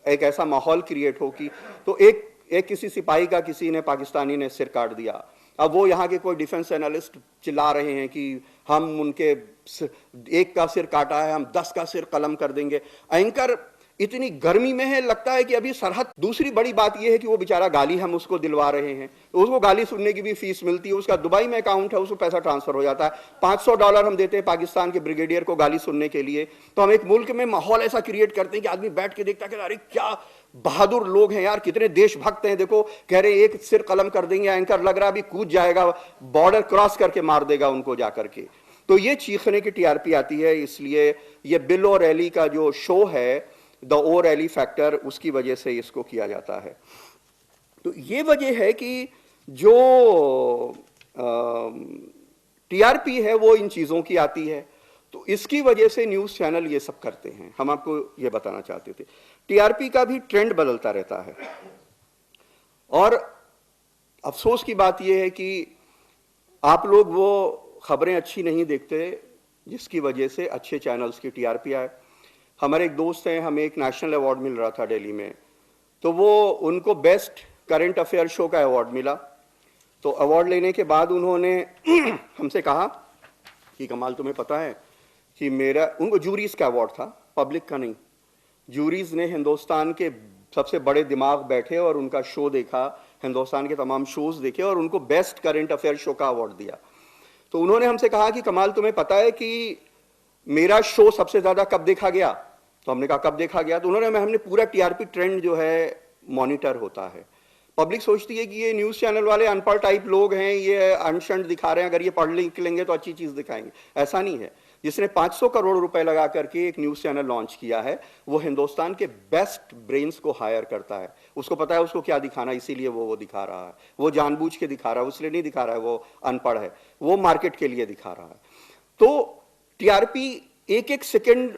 एक ऐसा माहौल क्रिएट हो कि तो एक किसी सिपाही का किसी ने, पाकिस्तानी ने सिर काट दिया। अब वो यहाँ के कोई डिफेंस एनालिस्ट चिल्ला रहे हैं कि हम उनके एक का सिर काटा है, हम 10 का सिर कलम कर देंगे। एंकर इतनी गर्मी में है, लगता है कि अभी सरहद। दूसरी बड़ी बात यह है कि वो बेचारा गाली हम उसको दिलवा रहे हैं, तो उसको गाली सुनने की भी फीस मिलती है। उसका दुबई में अकाउंट है, उसको पैसा ट्रांसफर हो जाता है। $500 हम देते हैं पाकिस्तान के ब्रिगेडियर को गाली सुनने के लिए। तो हम एक मुल्क में माहौल ऐसा क्रिएट करते हैं कि आदमी बैठ के देखता है कि अरे क्या बहादुर लोग हैं यार, कितने देशभक्त हैं। देखो, कह रहे एक सिर कलम कर देंगे, एंकर लग रहा अभी कूद जाएगा, बॉर्डर क्रॉस करके मार देगा उनको जाकर के। तो ये चीखने की टीआरपी आती है। इसलिए ये बिल ओ रैली का जो शो है, द ओ रैली फैक्टर, उसकी वजह से इसको किया जाता है। तो ये वजह है कि जो टीआरपी है वो इन चीज़ों की आती है। तो इसकी वजह से न्यूज़ चैनल ये सब करते हैं। हम आपको ये बताना चाहते थे। टीआरपी का भी ट्रेंड बदलता रहता है, और अफसोस की बात यह है कि आप लोग वो खबरें अच्छी नहीं देखते जिसकी वजह से अच्छे चैनल्स की टीआरपी आए। हमारे एक दोस्त हैं, हमें एक नेशनल अवार्ड मिल रहा था दिल्ली में, तो वो उनको बेस्ट करंट अफेयर शो का अवार्ड मिला। तो अवार्ड लेने के बाद उन्होंने हमसे कहा कि कमाल तुम्हें पता है कि मेरा, उनको जूरीज का अवार्ड था, पब्लिक का नहीं। जूरीज ने हिंदुस्तान के सबसे बड़े दिमाग बैठे और उनका शो देखा, हिंदुस्तान के तमाम शोज देखे और उनको बेस्ट करंट अफेयर शो का अवार्ड दिया। तो उन्होंने हमसे कहा कि कमाल तुम्हें पता है कि मेरा शो सबसे ज्यादा कब देखा गया? तो हमने कहा कब देखा गया? तो उन्होंने, हमने पूरा टीआरपी ट्रेंड जो है मॉनिटर होता है। पब्लिक सोचती है कि ये न्यूज़ चैनल वाले अनपढ़ टाइप लोग हैं, ये अनशंट दिखा रहे हैं, अगर ये पढ़ लिख लेंगे तो अच्छी चीज़ दिखाएंगे। ऐसा नहीं है। जिसने 500 करोड़ रुपए लगा करके एक न्यूज़ चैनल लॉन्च किया है, वो हिंदुस्तान के बेस्ट ब्रेन्स को हायर करता है। उसको पता है उसको क्या दिखाना, इसीलिए वो दिखा रहा है। वो जानबूझ के दिखा रहा है, उसलिए नहीं दिखा रहा है वो अनपढ़ है, वो मार्केट के लिए दिखा रहा है। तो टीआरपी एक एक सेकेंड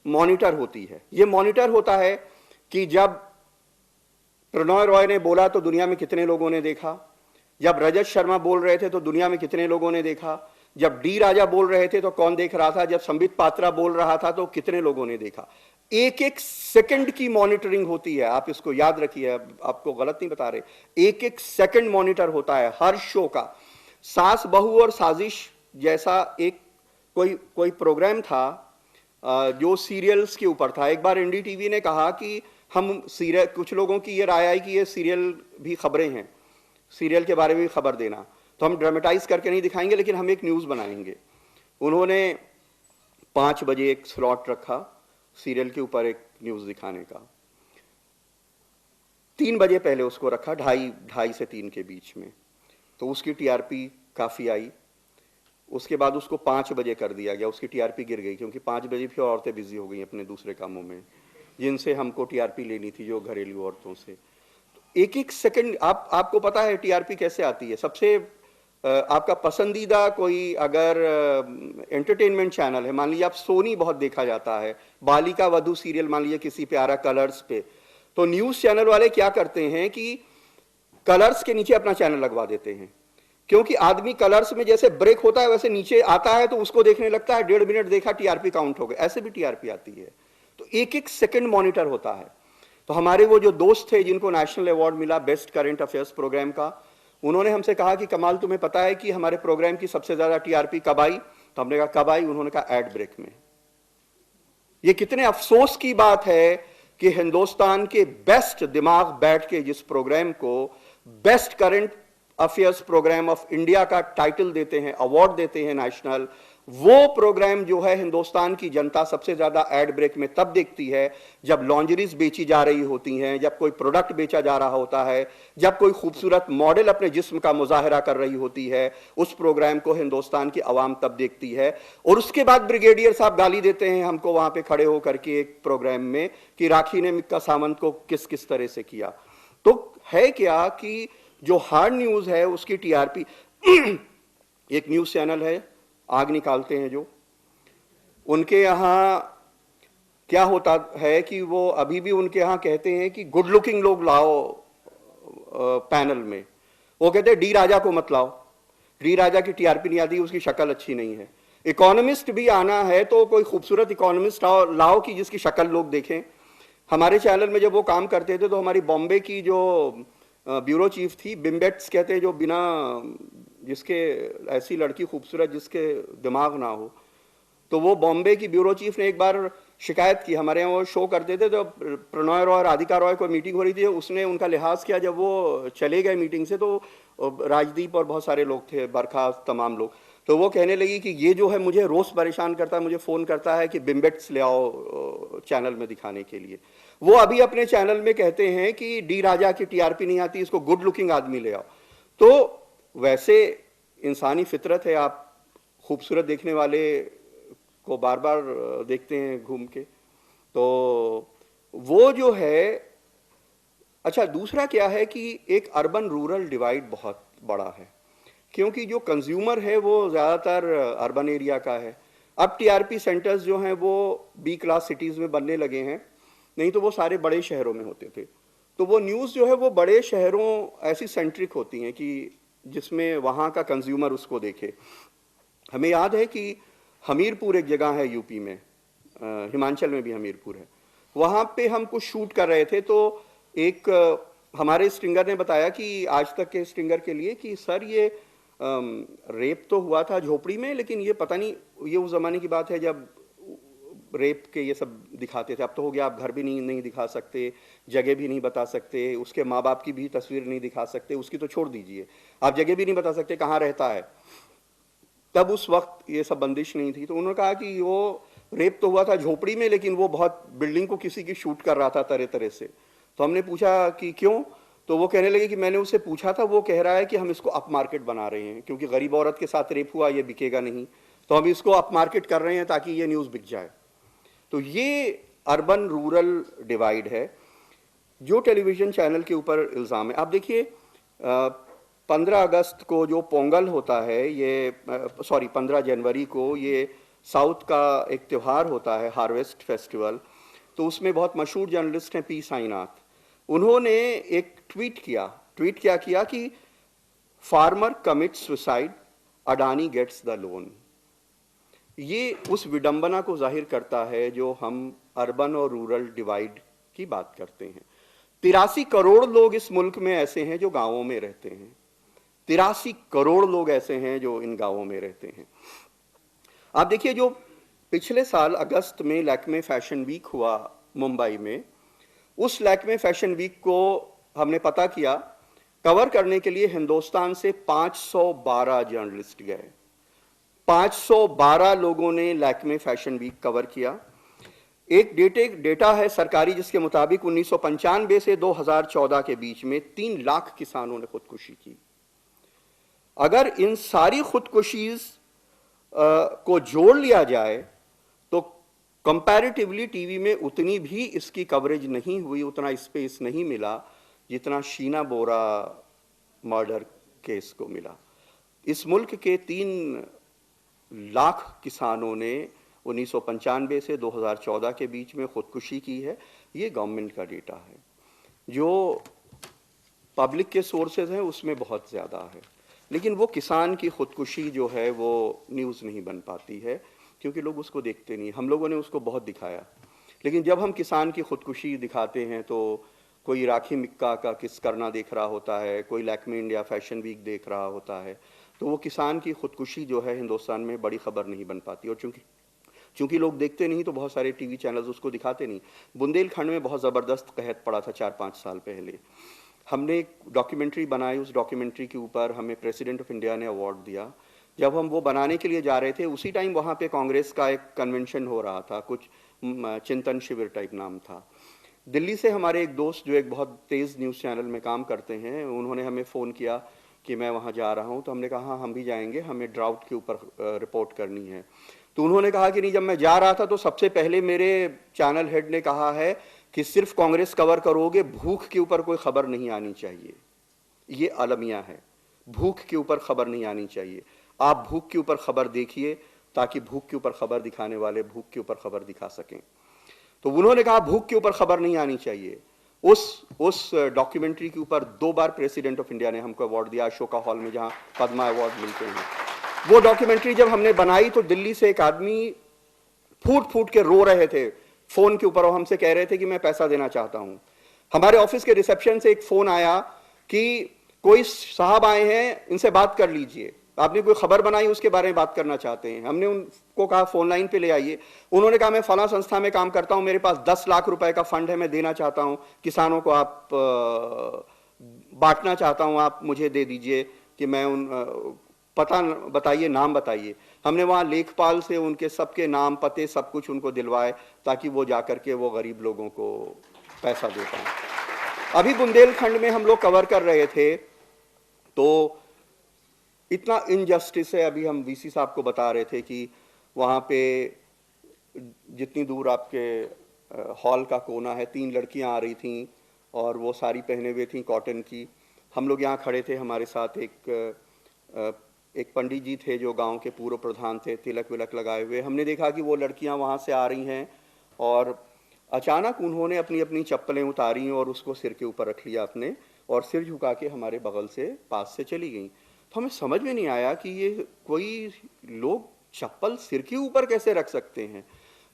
मॉनिटर होती है। ये मॉनिटर होता है कि जब प्रणय रॉय ने बोला तो दुनिया में कितने लोगों ने देखा, जब रजत शर्मा बोल रहे थे तो दुनिया में कितने लोगों ने देखा, जब डी राजा बोल रहे थे तो कौन देख रहा था, जब संबित पात्रा बोल रहा था तो कितने लोगों ने देखा। एक एक सेकंड की मॉनिटरिंग होती है, आप इसको याद रखिए, आपको गलत नहीं बता रहे। एक एक सेकंड मॉनिटर होता है हर शो का। सास बहू और साजिश जैसा एक कोई प्रोग्राम था जो सीरियल्स के ऊपर था। एक बार एनडीटीवी ने कहा कि हम सीरियल, कुछ लोगों की ये राय आई कि ये सीरियल भी खबरें हैं, सीरियल के बारे में भी खबर देना, तो हम ड्रामेटाइज करके नहीं दिखाएंगे लेकिन हम एक न्यूज़ बनाएंगे। उन्होंने 5 बजे एक स्लॉट रखा सीरियल के ऊपर एक न्यूज़ दिखाने का, 3 बजे पहले उसको रखा, 2:30 से 3 के बीच में, तो उसकी टीआरपी काफ़ी आई। उसके बाद उसको 5 बजे कर दिया गया, उसकी टीआरपी गिर गई, क्योंकि 5 बजे फिर औरतें बिजी हो गई अपने दूसरे कामों में जिनसे हमको टीआरपी लेनी थी, जो घरेलू औरतों से। तो एक एक सेकंड, आपको पता है टीआरपी कैसे आती है। सबसे आपका पसंदीदा कोई अगर एंटरटेनमेंट चैनल है, मान लीजिए आप सोनी बहुत देखा जाता है, बालिका वधू सीरियल मान लीजिए किसी प्यारा कलर्स पे, तो न्यूज़ चैनल वाले क्या करते हैं कि कलर्स के नीचे अपना चैनल लगवा देते हैं, क्योंकि आदमी कलर्स में जैसे ब्रेक होता है वैसे नीचे आता है तो उसको देखने लगता है, 1.5 मिनट देखा टीआरपी काउंट हो गया। ऐसे भी टीआरपी आती है। तो एक एक सेकंड मॉनिटर होता है। तो हमारे वो जो दोस्त थे जिनको नेशनल अवार्ड मिला बेस्ट करंट अफेयर्स प्रोग्राम का, उन्होंने हमसे कहा कि कमाल तुम्हें पता है कि हमारे प्रोग्राम की सबसे ज्यादा टीआरपी कब आई? तो हमने कहा कब आई? उन्होंने कहा एड ब्रेक में। ये कितने अफसोस की बात है कि हिंदुस्तान के बेस्ट दिमाग बैठ के जिस प्रोग्राम को best current affairs program of India का टाइटल देते हैं, अवार्ड देते हैं नेशनल, वो प्रोग्राम जो है हिंदुस्तान की जनता सबसे ज्यादा एड ब्रेक में तब देखती है जब लॉन्जरीज बेची जा रही होती हैं, जब कोई प्रोडक्ट बेचा जा रहा होता है, जब कोई खूबसूरत मॉडल अपने जिस्म का मुजाहरा कर रही होती है। उस प्रोग्राम को हिंदुस्तान की आवाम तब देखती है। और उसके बाद ब्रिगेडियर साहब गाली देते हैं हमको वहां पे खड़े होकर के एक प्रोग्राम में कि राखी ने मिक्का सावंत को किस किस तरह से किया। तो है क्या कि जो हार्ड न्यूज है उसकी टीआरपी एक न्यूज चैनल है आग निकालते हैं जो, उनके यहां क्या होता है कि वो अभी भी उनके यहां कहते हैं कि गुड लुकिंग लोग लाओ पैनल में। वो कहते हैं डी राजा को मत लाओ, डी राजा की टीआरपी नहीं आती, उसकी शक्ल अच्छी नहीं है। इकोनॉमिस्ट भी आना है तो कोई खूबसूरत इकोनॉमिस्ट लाओ कि जिसकी शक्ल लोग देखें। हमारे चैनल में जब वो काम करते थे तो हमारी बॉम्बे की जो ब्यूरो चीफ थी, बिम्बेट्स कहते हैं, जो बिना जिसके ऐसी लड़की खूबसूरत जिसके दिमाग ना हो, तो वो बॉम्बे की ब्यूरो चीफ ने एक बार शिकायत की। हमारे यहाँ वो शो करते थे तो प्रणय रॉय और राधिका रॉय को मीटिंग हो रही थी, उसने उनका लिहाज किया। जब वो चले गए मीटिंग से तो राजदीप और बहुत सारे लोग थे, बरखा, तमाम लोग, तो वो कहने लगी कि ये जो है मुझे रोज परेशान करता है, मुझे फ़ोन करता है कि बिम्बेट्स ले आओ चैनल में दिखाने के लिए। वो अभी अपने चैनल में कहते हैं कि डी राजा की टीआरपी नहीं आती, इसको गुड लुकिंग आदमी ले आओ। तो वैसे इंसानी फितरत है, आप खूबसूरत देखने वाले को बार बार देखते हैं घूम के, तो वो जो है। अच्छा, दूसरा क्या है कि एक अर्बन रूरल डिवाइड बहुत बड़ा है, क्योंकि जो कंज्यूमर है वो ज़्यादातर अर्बन एरिया का है। अब टीआरपी सेंटर्स जो हैं वो बी क्लास सिटीज़ में बनने लगे हैं, नहीं तो वो सारे बड़े शहरों में होते थे। तो वो न्यूज़ जो है वो बड़े शहरों ऐसी सेंट्रिक होती हैं कि जिसमें वहाँ का कंज्यूमर उसको देखे। हमें याद है कि हमीरपुर एक जगह है यूपी में, हिमाचल में भी हमीरपुर है, वहाँ पे हम कुछ शूट कर रहे थे तो एक हमारे स्ट्रिंगर ने बताया कि आज तक के स्ट्रिंगर के लिए कि सर ये रेप तो हुआ था झोपड़ी में, लेकिन ये पता नहीं, ये उस ज़माने की बात है जब रेप के ये सब दिखाते थे। अब तो हो गया, आप घर भी नहीं दिखा सकते, जगह भी नहीं बता सकते, उसके माँ बाप की भी तस्वीर नहीं दिखा सकते, उसकी तो छोड़ दीजिए, आप जगह भी नहीं बता सकते कहाँ रहता है। तब उस वक्त ये सब बंदिश नहीं थी। तो उन्होंने कहा कि वो रेप तो हुआ था झोपड़ी में, लेकिन वो बहुत बिल्डिंग को किसी की शूट कर रहा था तरह तरह से। तो हमने पूछा कि क्यों, तो वो कहने लगे कि मैंने उससे पूछा था, वो कह रहा है कि हम इसको अप मार्केट बना रहे हैं, क्योंकि गरीब औरत के साथ रेप हुआ, ये बिकेगा नहीं, तो हम इसको अप मार्केट कर रहे हैं ताकि ये न्यूज़ बिक जाए। तो ये अर्बन रूरल डिवाइड है जो टेलीविज़न चैनल के ऊपर इल्ज़ाम है। आप देखिए 15 अगस्त को जो पोंगल होता है, ये 15 जनवरी को ये साउथ का एक त्यौहार होता है, हार्वेस्ट फेस्टिवल। तो उसमें बहुत मशहूर जर्नलिस्ट हैं पी साईनाथ, उन्होंने एक ट्वीट क्या किया कि farmer commits suicide, Adani gets the loan. ये उस विडंबना को जाहिर करता है जो हम अर्बन और रूरल डिवाइड की बात करते हैं। 83 करोड़ लोग इस मुल्क में ऐसे हैं जो गांवों में रहते हैं, 83 करोड़ लोग ऐसे हैं जो इन गांवों में रहते हैं। आप देखिए, जो पिछले साल अगस्त में लैक्मे फैशन वीक हुआ मुंबई में, उस लैक्मे फैशन वीक को हमने पता किया, कवर करने के लिए हिंदुस्तान से 512 जर्नलिस्ट गए। 512 लोगों ने लैक्मे फैशन वीक कवर किया। एक डेटा है सरकारी, जिसके मुताबिक 1995 से 2014 के बीच में 3 लाख किसानों ने खुदकुशी की। अगर इन सारी खुदकुशीज को जोड़ लिया जाए तो कंपैरेटिवली टीवी में उतनी भी इसकी कवरेज नहीं हुई, उतना स्पेस नहीं मिला जितना शीना बोरा मर्डर केस को मिला। इस मुल्क के 3 लाख किसानों ने 1995 से 2014 के बीच में खुदकुशी की है। ये गवर्नमेंट का डेटा है। जो पब्लिक के सोर्सेज हैं उसमें बहुत ज़्यादा है, लेकिन वो किसान की खुदकुशी जो है वो न्यूज़ नहीं बन पाती है, क्योंकि लोग उसको देखते नहीं। हम लोगों ने उसको बहुत दिखाया, लेकिन जब हम किसान की खुदकुशी दिखाते हैं तो कोई राखी मिक्का का किस करना देख रहा होता है, कोई लैक्मे इंडिया फैशन वीक देख रहा होता है, तो वो किसान की खुदकुशी जो है हिंदुस्तान में बड़ी खबर नहीं बन पाती। और चूंकि लोग देखते नहीं तो बहुत सारे टीवी चैनल्स उसको दिखाते नहीं। बुंदेलखंड में बहुत ज़बरदस्त कहत पड़ा था 4-5 साल पहले। हमने एक डॉक्यूमेंट्री बनाई, उस डॉक्यूमेंट्री के ऊपर हमें प्रेसिडेंट ऑफ इंडिया ने अवार्ड दिया। जब हम वो बनाने के लिए जा रहे थे, उसी टाइम वहाँ पे कांग्रेस का एक कन्वेंशन हो रहा था, कुछ चिंतन शिविर टाइप नाम था। दिल्ली से हमारे एक दोस्त जो एक बहुत तेज़ न्यूज़ चैनल में काम करते हैं, उन्होंने हमें फ़ोन किया कि मैं वहाँ जा रहा हूँ। तो हमने कहा हाँ, हम भी जाएंगे, हमें ड्राउट के ऊपर रिपोर्ट करनी है। तो उन्होंने कहा कि नहीं, जब मैं जा रहा था तो सबसे पहले मेरे चैनल हेड ने कहा है कि सिर्फ कांग्रेस कवर करोगे, भूख के ऊपर कोई खबर नहीं आनी चाहिए। ये अलमिया है, भूख के ऊपर खबर नहीं आनी चाहिए। आप भूख के ऊपर खबर देखिए ताकि भूख के ऊपर खबर दिखाने वाले भूख के ऊपर खबर दिखा सकें। तो उन्होंने कहा भूख के ऊपर खबर नहीं आनी चाहिए। उस डॉक्यूमेंट्री के ऊपर 2 बार प्रेसिडेंट ऑफ इंडिया ने हमको अवार्ड दिया, अशोका हॉल में जहां पद्मा अवार्ड मिलते हैं। वो डॉक्यूमेंट्री जब हमने बनाई तो दिल्ली से एक आदमी फूट फूट के रो रहे थे फोन के ऊपर, और हमसे कह रहे थे कि मैं पैसा देना चाहता हूं। हमारे ऑफिस के रिसेप्शन से एक फोन आया कि कोई साहब आए हैं, इनसे बात कर लीजिए, आपने कोई खबर बनाई उसके बारे में बात करना चाहते हैं। हमने उनको कहा फोन लाइन पे ले आइए। उन्होंने कहा मैं फला संस्था में काम करता हूं, मेरे पास 10 लाख रुपए का फंड है, मैं देना चाहता हूं, किसानों को आप बांटना चाहता हूं, आप मुझे दे दीजिए कि मैं पता बताइए, नाम बताइए। हमने वहाँ लेखपाल से उनके सबके नाम पते सब कुछ उनको दिलवाए ताकि वो जाकर के वो गरीब लोगों को पैसा दे पाएं। अभी बुंदेलखंड में हम लोग कवर कर रहे थे तो इतना इनजस्टिस है। अभी हम वीसी साहब को बता रहे थे कि वहाँ पे जितनी दूर आपके हॉल का कोना है, 3 लड़कियाँ आ रही थीं और वो साड़ी पहने हुए थीं कॉटन की। हम लोग यहाँ खड़े थे, हमारे साथ एक एक पंडित जी थे जो गांव के पूर्व प्रधान थे, तिलक विलक लगाए हुए। हमने देखा कि वो लड़कियां वहां से आ रही हैं और अचानक उन्होंने अपनी अपनी चप्पलें उतारी और उसको सिर के ऊपर रख लिया अपने, और सिर झुका के हमारे बगल से पास से चली गई। तो हमें समझ में नहीं आया कि ये कोई लोग चप्पल सिर के ऊपर कैसे रख सकते हैं।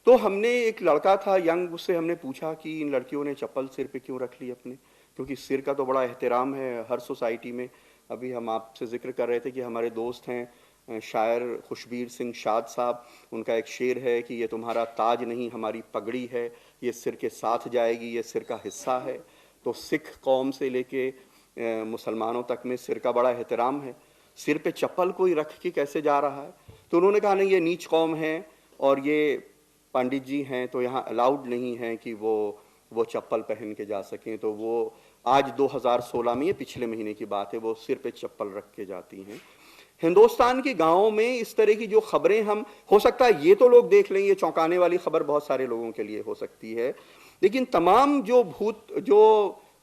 तो हमने, एक लड़का था यंग, उससे हमने पूछा कि इन लड़कियों ने चप्पल सिर पे क्यों रख ली अपने, क्योंकि सिर का तो बड़ा एहतराम है हर सोसाइटी में। अभी हम आपसे जिक्र कर रहे थे कि हमारे दोस्त हैं शायर खुशबीर सिंह शाद साहब, उनका एक शेर है कि ये तुम्हारा ताज नहीं हमारी पगड़ी है, ये सिर के साथ जाएगी, ये सिर का हिस्सा है। तो सिख कौम से लेके मुसलमानों तक में सिर का बड़ा एहतराम है। सिर पे चप्पल कोई रख के कैसे जा रहा है? तो उन्होंने कहा नहीं, ये नीच कौम है और ये पंडित जी हैं, तो यहाँ अलाउड नहीं है कि वो चप्पल पहन के जा सकें। तो वो आज 2016 में, ये पिछले महीने की बात है, वो सिर पे चप्पल रख के जाती हैं। हिंदुस्तान के गांवों में इस तरह की जो खबरें, हम, हो सकता है ये तो लोग देख लें, ये चौंकाने वाली खबर बहुत सारे लोगों के लिए हो सकती है, लेकिन तमाम जो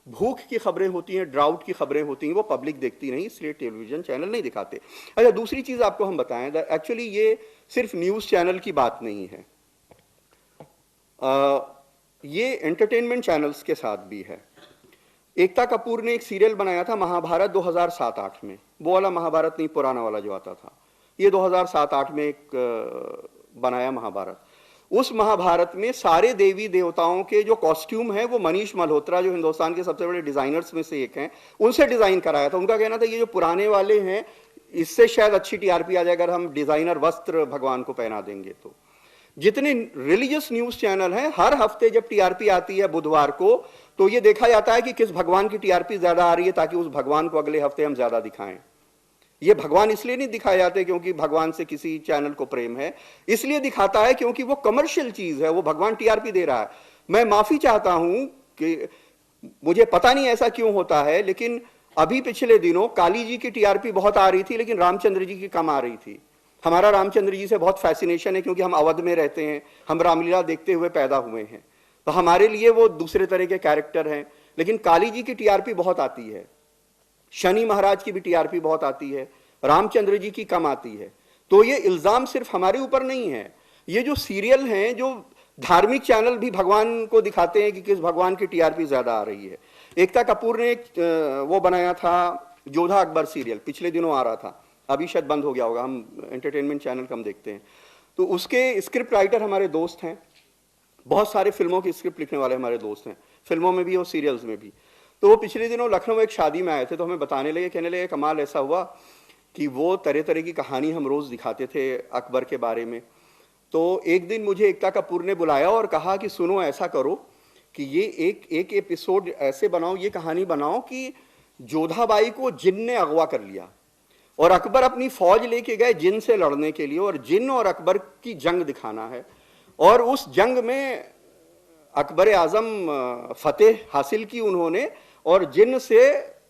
भूख की खबरें होती हैं, ड्राउट की खबरें होती हैं, वो पब्लिक देखती नहीं, इसलिए टेलीविजन चैनल नहीं दिखाते। अच्छा, दूसरी चीज आपको हम बताएं, एक्चुअली ये सिर्फ न्यूज चैनल की बात नहीं है, ये एंटरटेनमेंट चैनल्स के साथ भी है। एकता कपूर ने एक सीरियल बनाया था महाभारत 2007-8 में, वो वाला महाभारत नहीं, पुराना वाला जो आता था, ये 2007-8 में एक बनाया महाभारत। उस महाभारत में सारे देवी देवताओं के जो कॉस्ट्यूम है वो मनीष मल्होत्रा, जो हिंदुस्तान के सबसे बड़े डिजाइनर्स में से एक हैं, उनसे डिजाइन कराया था। उनका कहना था ये जो पुराने वाले हैं इससे शायद अच्छी टीआरपी आ जाए अगर हम डिजाइनर वस्त्र भगवान को पहना देंगे। तो जितने रिलीजियस न्यूज चैनल हैं, हर हफ्ते जब टीआरपी आती है बुधवार को, तो ये देखा जाता है कि किस भगवान की टीआरपी ज्यादा आ रही है, ताकि उस भगवान को अगले हफ्ते हम ज्यादा दिखाएं। ये भगवान इसलिए नहीं दिखाए जाते क्योंकि भगवान से किसी चैनल को प्रेम है, इसलिए दिखाता है क्योंकि वो कमर्शियल चीज है, वो भगवान टीआरपी दे रहा है। मैं माफी चाहता हूं कि मुझे पता नहीं ऐसा क्यों होता है, लेकिन अभी पिछले दिनों काली जी की टीआरपी बहुत आ रही थी, लेकिन रामचंद्र जी की कम आ रही थी। हमारा रामचंद्र जी से बहुत फैसिनेशन है क्योंकि हम अवध में रहते हैं, हम रामलीला देखते हुए पैदा हुए हैं, तो हमारे लिए वो दूसरे तरह के कैरेक्टर हैं। लेकिन काली जी की टीआरपी बहुत आती है, शनि महाराज की भी टीआरपी बहुत आती है, रामचंद्र जी की कम आती है। तो ये इल्जाम सिर्फ हमारे ऊपर नहीं है, ये जो सीरियल हैं, जो धार्मिक चैनल भी भगवान को दिखाते हैं कि किस भगवान की टीआरपी ज्यादा आ रही है। एकता कपूर ने वो बनाया था जोधा अकबर सीरियल, पिछले दिनों आ रहा था, अभी शायद बंद हो गया होगा, हम एंटरटेनमेंट चैनल कम देखते हैं। तो उसके स्क्रिप्ट राइटर हमारे दोस्त हैं, बहुत सारे फिल्मों की स्क्रिप्ट लिखने वाले हमारे दोस्त हैं, फिल्मों में भी और सीरियल्स में भी। तो वो पिछले दिनों लखनऊ एक शादी में आए थे, तो हमें बताने लगे, कहने लगे कमाल ऐसा हुआ कि वो तरह तरह की कहानी हम रोज दिखाते थे अकबर के बारे में। तो एक दिन मुझे एकता कपूर ने बुलाया और कहा कि सुनो, ऐसा करो कि ये एक एपिसोड ऐसे बनाओ, ये कहानी बनाओ कि जोधाबाई को जिन ने अगवा कर लिया और अकबर अपनी फौज लेके गए जिन से लड़ने के लिए, और जिन और अकबर की जंग दिखाना है, और उस जंग में अकबर आजम फतेह हासिल की उन्होंने, और जिन से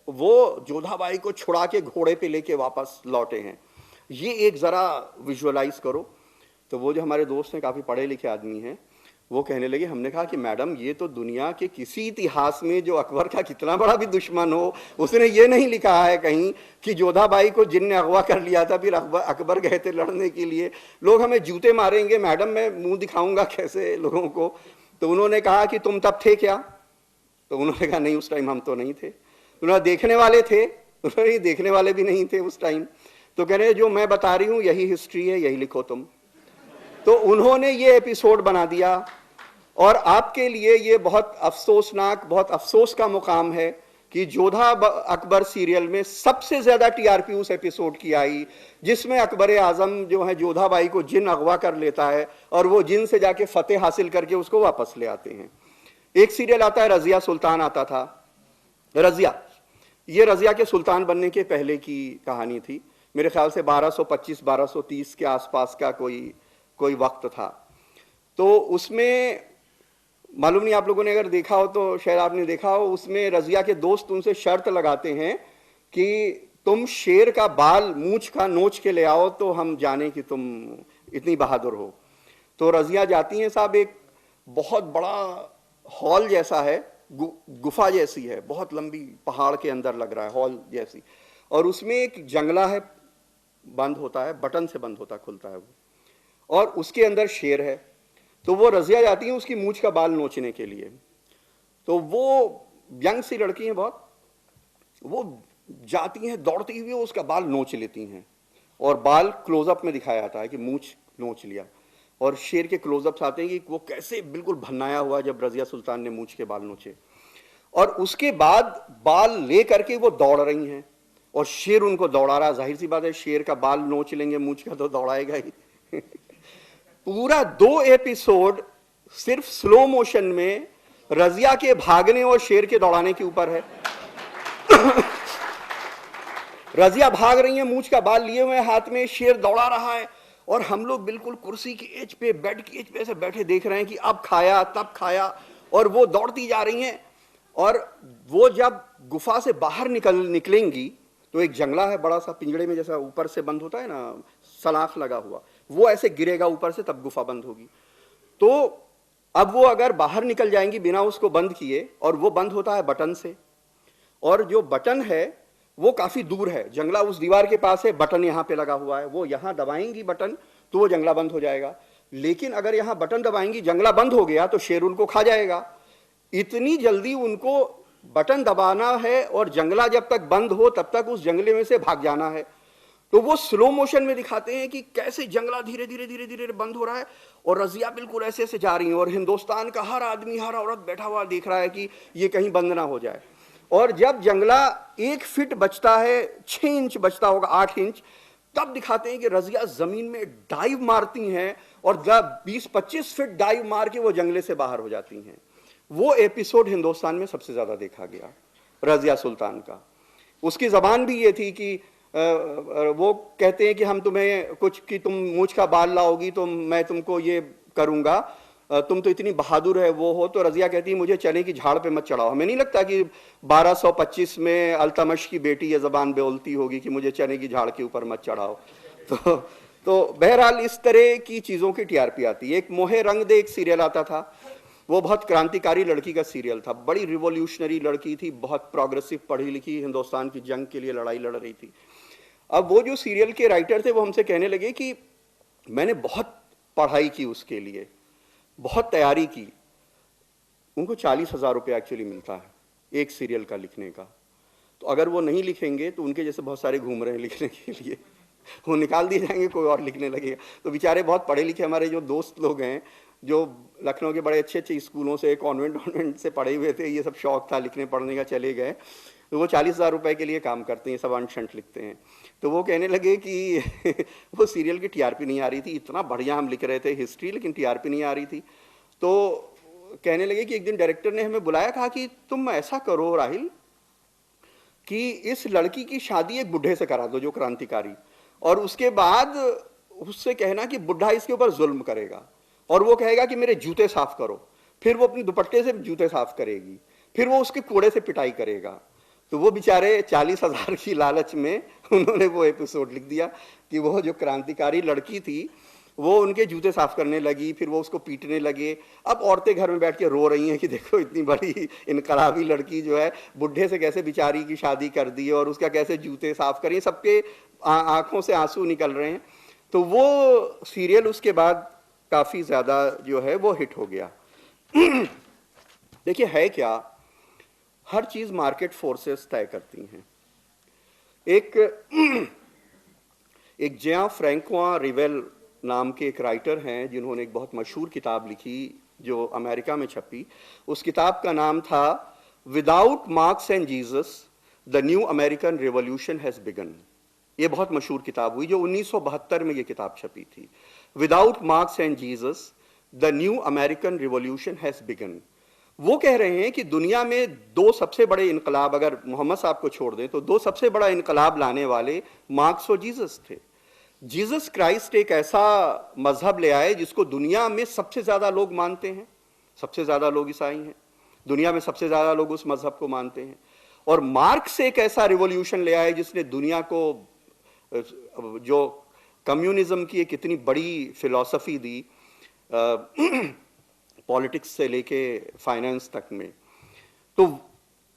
वो जोधाबाई को छुड़ा के घोड़े पे लेके वापस लौटे हैं। ये एक जरा विजुअलाइज करो। तो वो जो हमारे दोस्त हैं, काफी पढ़े लिखे आदमी हैं, वो कहने लगे, हमने कहा कि मैडम ये तो दुनिया के किसी इतिहास में जो अकबर का कितना बड़ा भी दुश्मन हो, उसने ये नहीं लिखा है कहीं कि जोधाबाई को जिन ने अगवा कर लिया था, फिर अकबर गए थे लड़ने के लिए। लोग हमें जूते मारेंगे मैडम, मैं मुंह दिखाऊंगा कैसे लोगों को। तो उन्होंने कहा कि तुम तब थे क्या? तो उन्होंने कहा नहीं, उस टाइम हम तो नहीं थे। उन्होंने देखने वाले थे? उन्होंने देखने वाले भी नहीं थे उस टाइम। तो कह रहे जो मैं बता रही हूं यही हिस्ट्री है, यही लिखो तुम। तो उन्होंने ये एपिसोड बना दिया, और आपके लिए ये बहुत अफसोसनाक, बहुत अफसोस का मुकाम है कि जोधा अकबर सीरियल में सबसे ज्यादा टीआरपी उस एपिसोड की आई जिसमें अकबर आजम जो है जोधाबाई को जिन अगवा कर लेता है और वो जिन से जाके फतेह हासिल करके उसको वापस ले आते हैं। एक सीरियल आता है रजिया सुल्तान आता था। रजिया, ये रजिया के सुल्तान बनने के पहले की कहानी थी, मेरे ख्याल से 1225-1230 के आसपास का कोई वक्त था। तो उसमें मालूम नहीं आप लोगों ने अगर देखा हो तो शायद आपने देखा हो, उसमें रजिया के दोस्त उनसे शर्त लगाते हैं कि तुम शेर का बाल मूंछ का नोच के ले आओ तो हम जाने कि तुम इतनी बहादुर हो। तो रजिया जाती हैं साहब, एक बहुत बड़ा हॉल जैसा है, गुफा जैसी है, बहुत लंबी, पहाड़ के अंदर लग रहा है हॉल जैसी, और उसमें एक जंगला है बंद होता है, बटन से बंद होता खुलता है वो, और उसके अंदर शेर है। तो वो रजिया जाती है उसकी मूंछ का बाल नोचने के लिए। तो वो यंग सी लड़की है बहुत, वो जाती हैं दौड़ती हुई, उसका बाल नोच लेती हैं, और बाल क्लोजअप में दिखाया जाता है कि मूंछ नोच लिया, और शेर के क्लोजअप्स आते हैं कि वो कैसे बिल्कुल भन्नाया हुआ जब रजिया सुल्तान ने मूंछ के बाल नोचे। और उसके बाद बाल ले करके वो दौड़ रही हैं और शेर उनको दौड़ा रहा। जाहिर सी बात है, शेर का बाल नोच लेंगे मूंछ का तो दौड़ाएगा ही। पूरा 2 एपिसोड सिर्फ स्लो मोशन में रजिया के भागने और शेर के दौड़ाने के ऊपर है। रजिया भाग रही है मूंछ का बाल लिए हुए हाथ में, शेर दौड़ा रहा है, और हम लोग बिल्कुल कुर्सी की एज पे, बेड की एज पे ऐसे बैठे देख रहे हैं कि अब खाया तब खाया, और वो दौड़ती जा रही हैं। और वो जब गुफा से बाहर निकलेंगी तो एक जंगला है बड़ा सा, पिंजड़े में जैसा ऊपर से बंद होता है ना, सलाख लगा हुआ, वो ऐसे गिरेगा ऊपर से, तब गुफा बंद होगी। तो अब वो अगर बाहर निकल जाएंगी बिना उसको बंद किए, और वो बंद होता है बटन से, और जो बटन है वो काफी दूर है, जंगला उस दीवार के पास है, बटन यहां पे लगा हुआ है, वो यहां दबाएंगी बटन तो वो जंगला बंद हो जाएगा। लेकिन अगर यहां बटन दबाएंगी, जंगला बंद हो गया तो शेर उनको खा जाएगा। इतनी जल्दी उनको बटन दबाना है और जंगला जब तक बंद हो तब तक उस जंगले में से भाग जाना है। तो वो स्लो मोशन में दिखाते हैं कि कैसे जंगला धीरे धीरे धीरे धीरे बंद हो रहा है, और रजिया बिल्कुल ऐसे ऐसे जा रही है, और हिंदुस्तान का हर आदमी हर औरत बैठा हुआ देख रहा है कि ये कहीं बंद ना हो जाए। और जब जंगला 1 फीट बचता है, 6 इंच बचता होगा, 8 इंच, तब दिखाते हैं कि रजिया जमीन में डाइव मारती हैं, और जब 20-25 फीट डाइव मार के वो जंगले से बाहर हो जाती हैं। वो एपिसोड हिंदुस्तान में सबसे ज्यादा देखा गया रजिया सुल्तान का। उसकी जबान भी ये थी कि वो कहते हैं कि हम तुम्हें कुछ, कि तुम मूंछ का बाल लाओगी तो मैं तुमको ये करूंगा, तुम तो इतनी बहादुर है वो हो। तो रजिया कहती है मुझे चने की झाड़ पे मत चढ़ाओ। हमें नहीं लगता कि 1225 में अल्तमश की बेटी ये जबान बोलती होगी कि मुझे चने की झाड़ के ऊपर मत चढ़ाओ। तो बहरहाल इस तरह की चीजों की टीआरपी आती है। एक मोहे रंग दे एक सीरियल आता था, वो बहुत क्रांतिकारी लड़की का सीरियल था, बड़ी रिवॉल्यूशनरी लड़की थी, बहुत प्रोग्रेसिव, पढ़ी लिखी, हिंदुस्तान की जंग के लिए लड़ाई लड़ रही थी। अब वो जो सीरियल के राइटर थे वो हमसे कहने लगे कि मैंने बहुत पढ़ाई की उसके लिए, बहुत तैयारी की। उनको 40,000 रुपये एक्चुअली मिलता है एक सीरियल का लिखने का। तो अगर वो नहीं लिखेंगे तो उनके जैसे बहुत सारे घूम रहे हैं लिखने के लिए, वो निकाल दिए जाएंगे, कोई और लिखने लगेगा। तो बेचारे बहुत पढ़े लिखे हमारे जो दोस्त लोग हैं, जो लखनऊ के बड़े अच्छे अच्छे स्कूलों से, कॉन्वेंट से पढ़े हुए थे, ये सब शौक था लिखने पढ़ने का, चले गए, तो वो 40,000 रुपये के लिए काम करते हैं, सब अंट लिखते हैं। तो वो कहने लगे कि वो सीरियल की टीआरपी नहीं आ रही थी, इतना बढ़िया हम लिख रहे थे हिस्ट्री, लेकिन टीआरपी नहीं आ रही थी। तो कहने लगे कि एक दिन डायरेक्टर ने हमें बुलाया, कहा कि तुम ऐसा करो राहिल कि इस लड़की की शादी एक बुढ़े से करा दो जो क्रांतिकारी, और उसके बाद उससे कहना कि बुढ़ा इसके ऊपर जुल्म करेगा, और वो कहेगा कि मेरे जूते साफ करो, फिर वो अपनी दुपट्टे से जूते साफ करेगी, फिर वो उसके कूड़े से पिटाई करेगा। तो वो बेचारे 40,000 की लालच में उन्होंने वो एपिसोड लिख दिया कि वो जो क्रांतिकारी लड़की थी वो उनके जूते साफ करने लगी, फिर वो उसको पीटने लगे। अब औरतें घर में बैठ के रो रही हैं कि देखो इतनी बड़ी इनकलाबी लड़की जो है बुढ़े से कैसे बेचारी की शादी कर दी और उसका कैसे जूते साफ करी, सबके आंखों से आंसू निकल रहे हैं। तो वो सीरियल उसके बाद काफी ज्यादा जो है वो हिट हो गया। देखिए है क्या, हर चीज मार्केट फोर्सेस तय करती हैं। एक जेआ फ्रैंकोआ रिवेल नाम के एक राइटर हैं जिन्होंने एक बहुत मशहूर किताब लिखी जो अमेरिका में छपी। उस किताब का नाम था without marks and Jesus the new American revolution has begin. ये बहुत मशहूर किताब हुई जो 1972 में ये किताब छपी थी, without marks and Jesus the new American revolution has begin. वो कह रहे हैं कि दुनिया में 2 सबसे बड़े इनकलाब, अगर मोहम्मद साहब को छोड़ दें तो 2 सबसे बड़ा इनकलाब लाने वाले मार्क्स और जीसस थे। जीसस क्राइस्ट एक ऐसा मजहब ले आए जिसको दुनिया में सबसे ज्यादा लोग मानते हैं, सबसे ज्यादा लोग ईसाई हैं, दुनिया में सबसे ज्यादा लोग उस मजहब को मानते हैं। और मार्क्स एक ऐसा रिवॉल्यूशन ले आए जिसने दुनिया को, जो कम्युनिज्म की एक इतनी बड़ी फिलॉसफी दी, पॉलिटिक्स से लेके फाइनेंस तक में। तो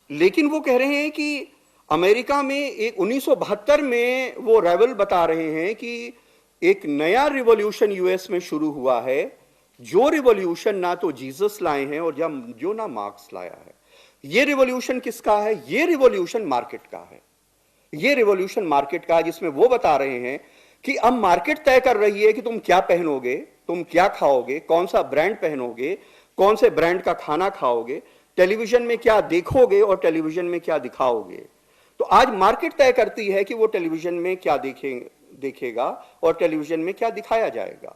लेकिन वो कह रहे हैं कि अमेरिका में एक 1972 में वो रेवल बता रहे हैं कि एक नया रिवॉल्यूशन यूएस में शुरू हुआ है, जो रिवॉल्यूशन ना तो जीसस लाए हैं और जो ना मार्क्स लाया है। ये रिवॉल्यूशन किसका है? ये रिवॉल्यूशन मार्केट का है। ये रिवॉल्यूशन मार्केट का है, जिसमें वो बता रहे हैं कि अब मार्केट तय कर रही है कि तुम क्या पहनोगे, तुम क्या खाओगे, कौन सा ब्रांड पहनोगे, कौन से ब्रांड का खाना खाओगे, टेलीविजन में क्या देखोगे और टेलीविजन में क्या दिखाओगे। तो आज मार्केट तय करती है कि वो टेलीविजन में क्या देखेगा और टेलीविजन में क्या दिखाया जाएगा।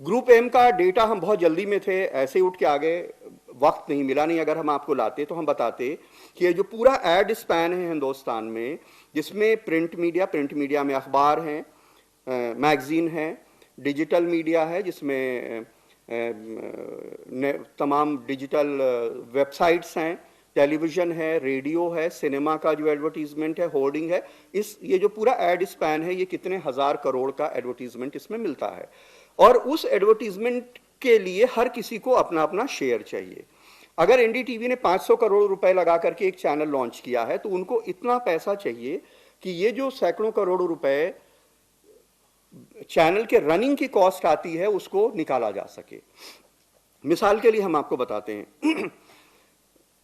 ग्रुप एम का डेटा हम बहुत जल्दी में थे, ऐसे उठ के आगे वक्त नहीं मिला, नहीं अगर हम आपको लाते तो हम बताते कि ये जो पूरा एड स्पैन है हिंदुस्तान में, जिसमें प्रिंट मीडिया में अखबार हैं, मैगजीन है, डिजिटल मीडिया है जिसमें तमाम डिजिटल वेबसाइट्स हैं, टेलीविजन है, रेडियो है, सिनेमा का जो एडवर्टीजमेंट है, होर्डिंग है, ये जो पूरा एड स्पैन है, ये कितने हजार करोड़ का एडवर्टीजमेंट इसमें मिलता है। और उस एडवर्टीजमेंट के लिए हर किसी को अपना अपना शेयर चाहिए। अगर एनडीटीवी ने 500 करोड़ रुपए लगा करके एक चैनल लॉन्च किया है तो उनको इतना पैसा चाहिए कि ये जो सैकड़ों करोड़ रुपए चैनल के रनिंग की कॉस्ट आती है उसको निकाला जा सके। मिसाल के लिए हम आपको बताते हैं,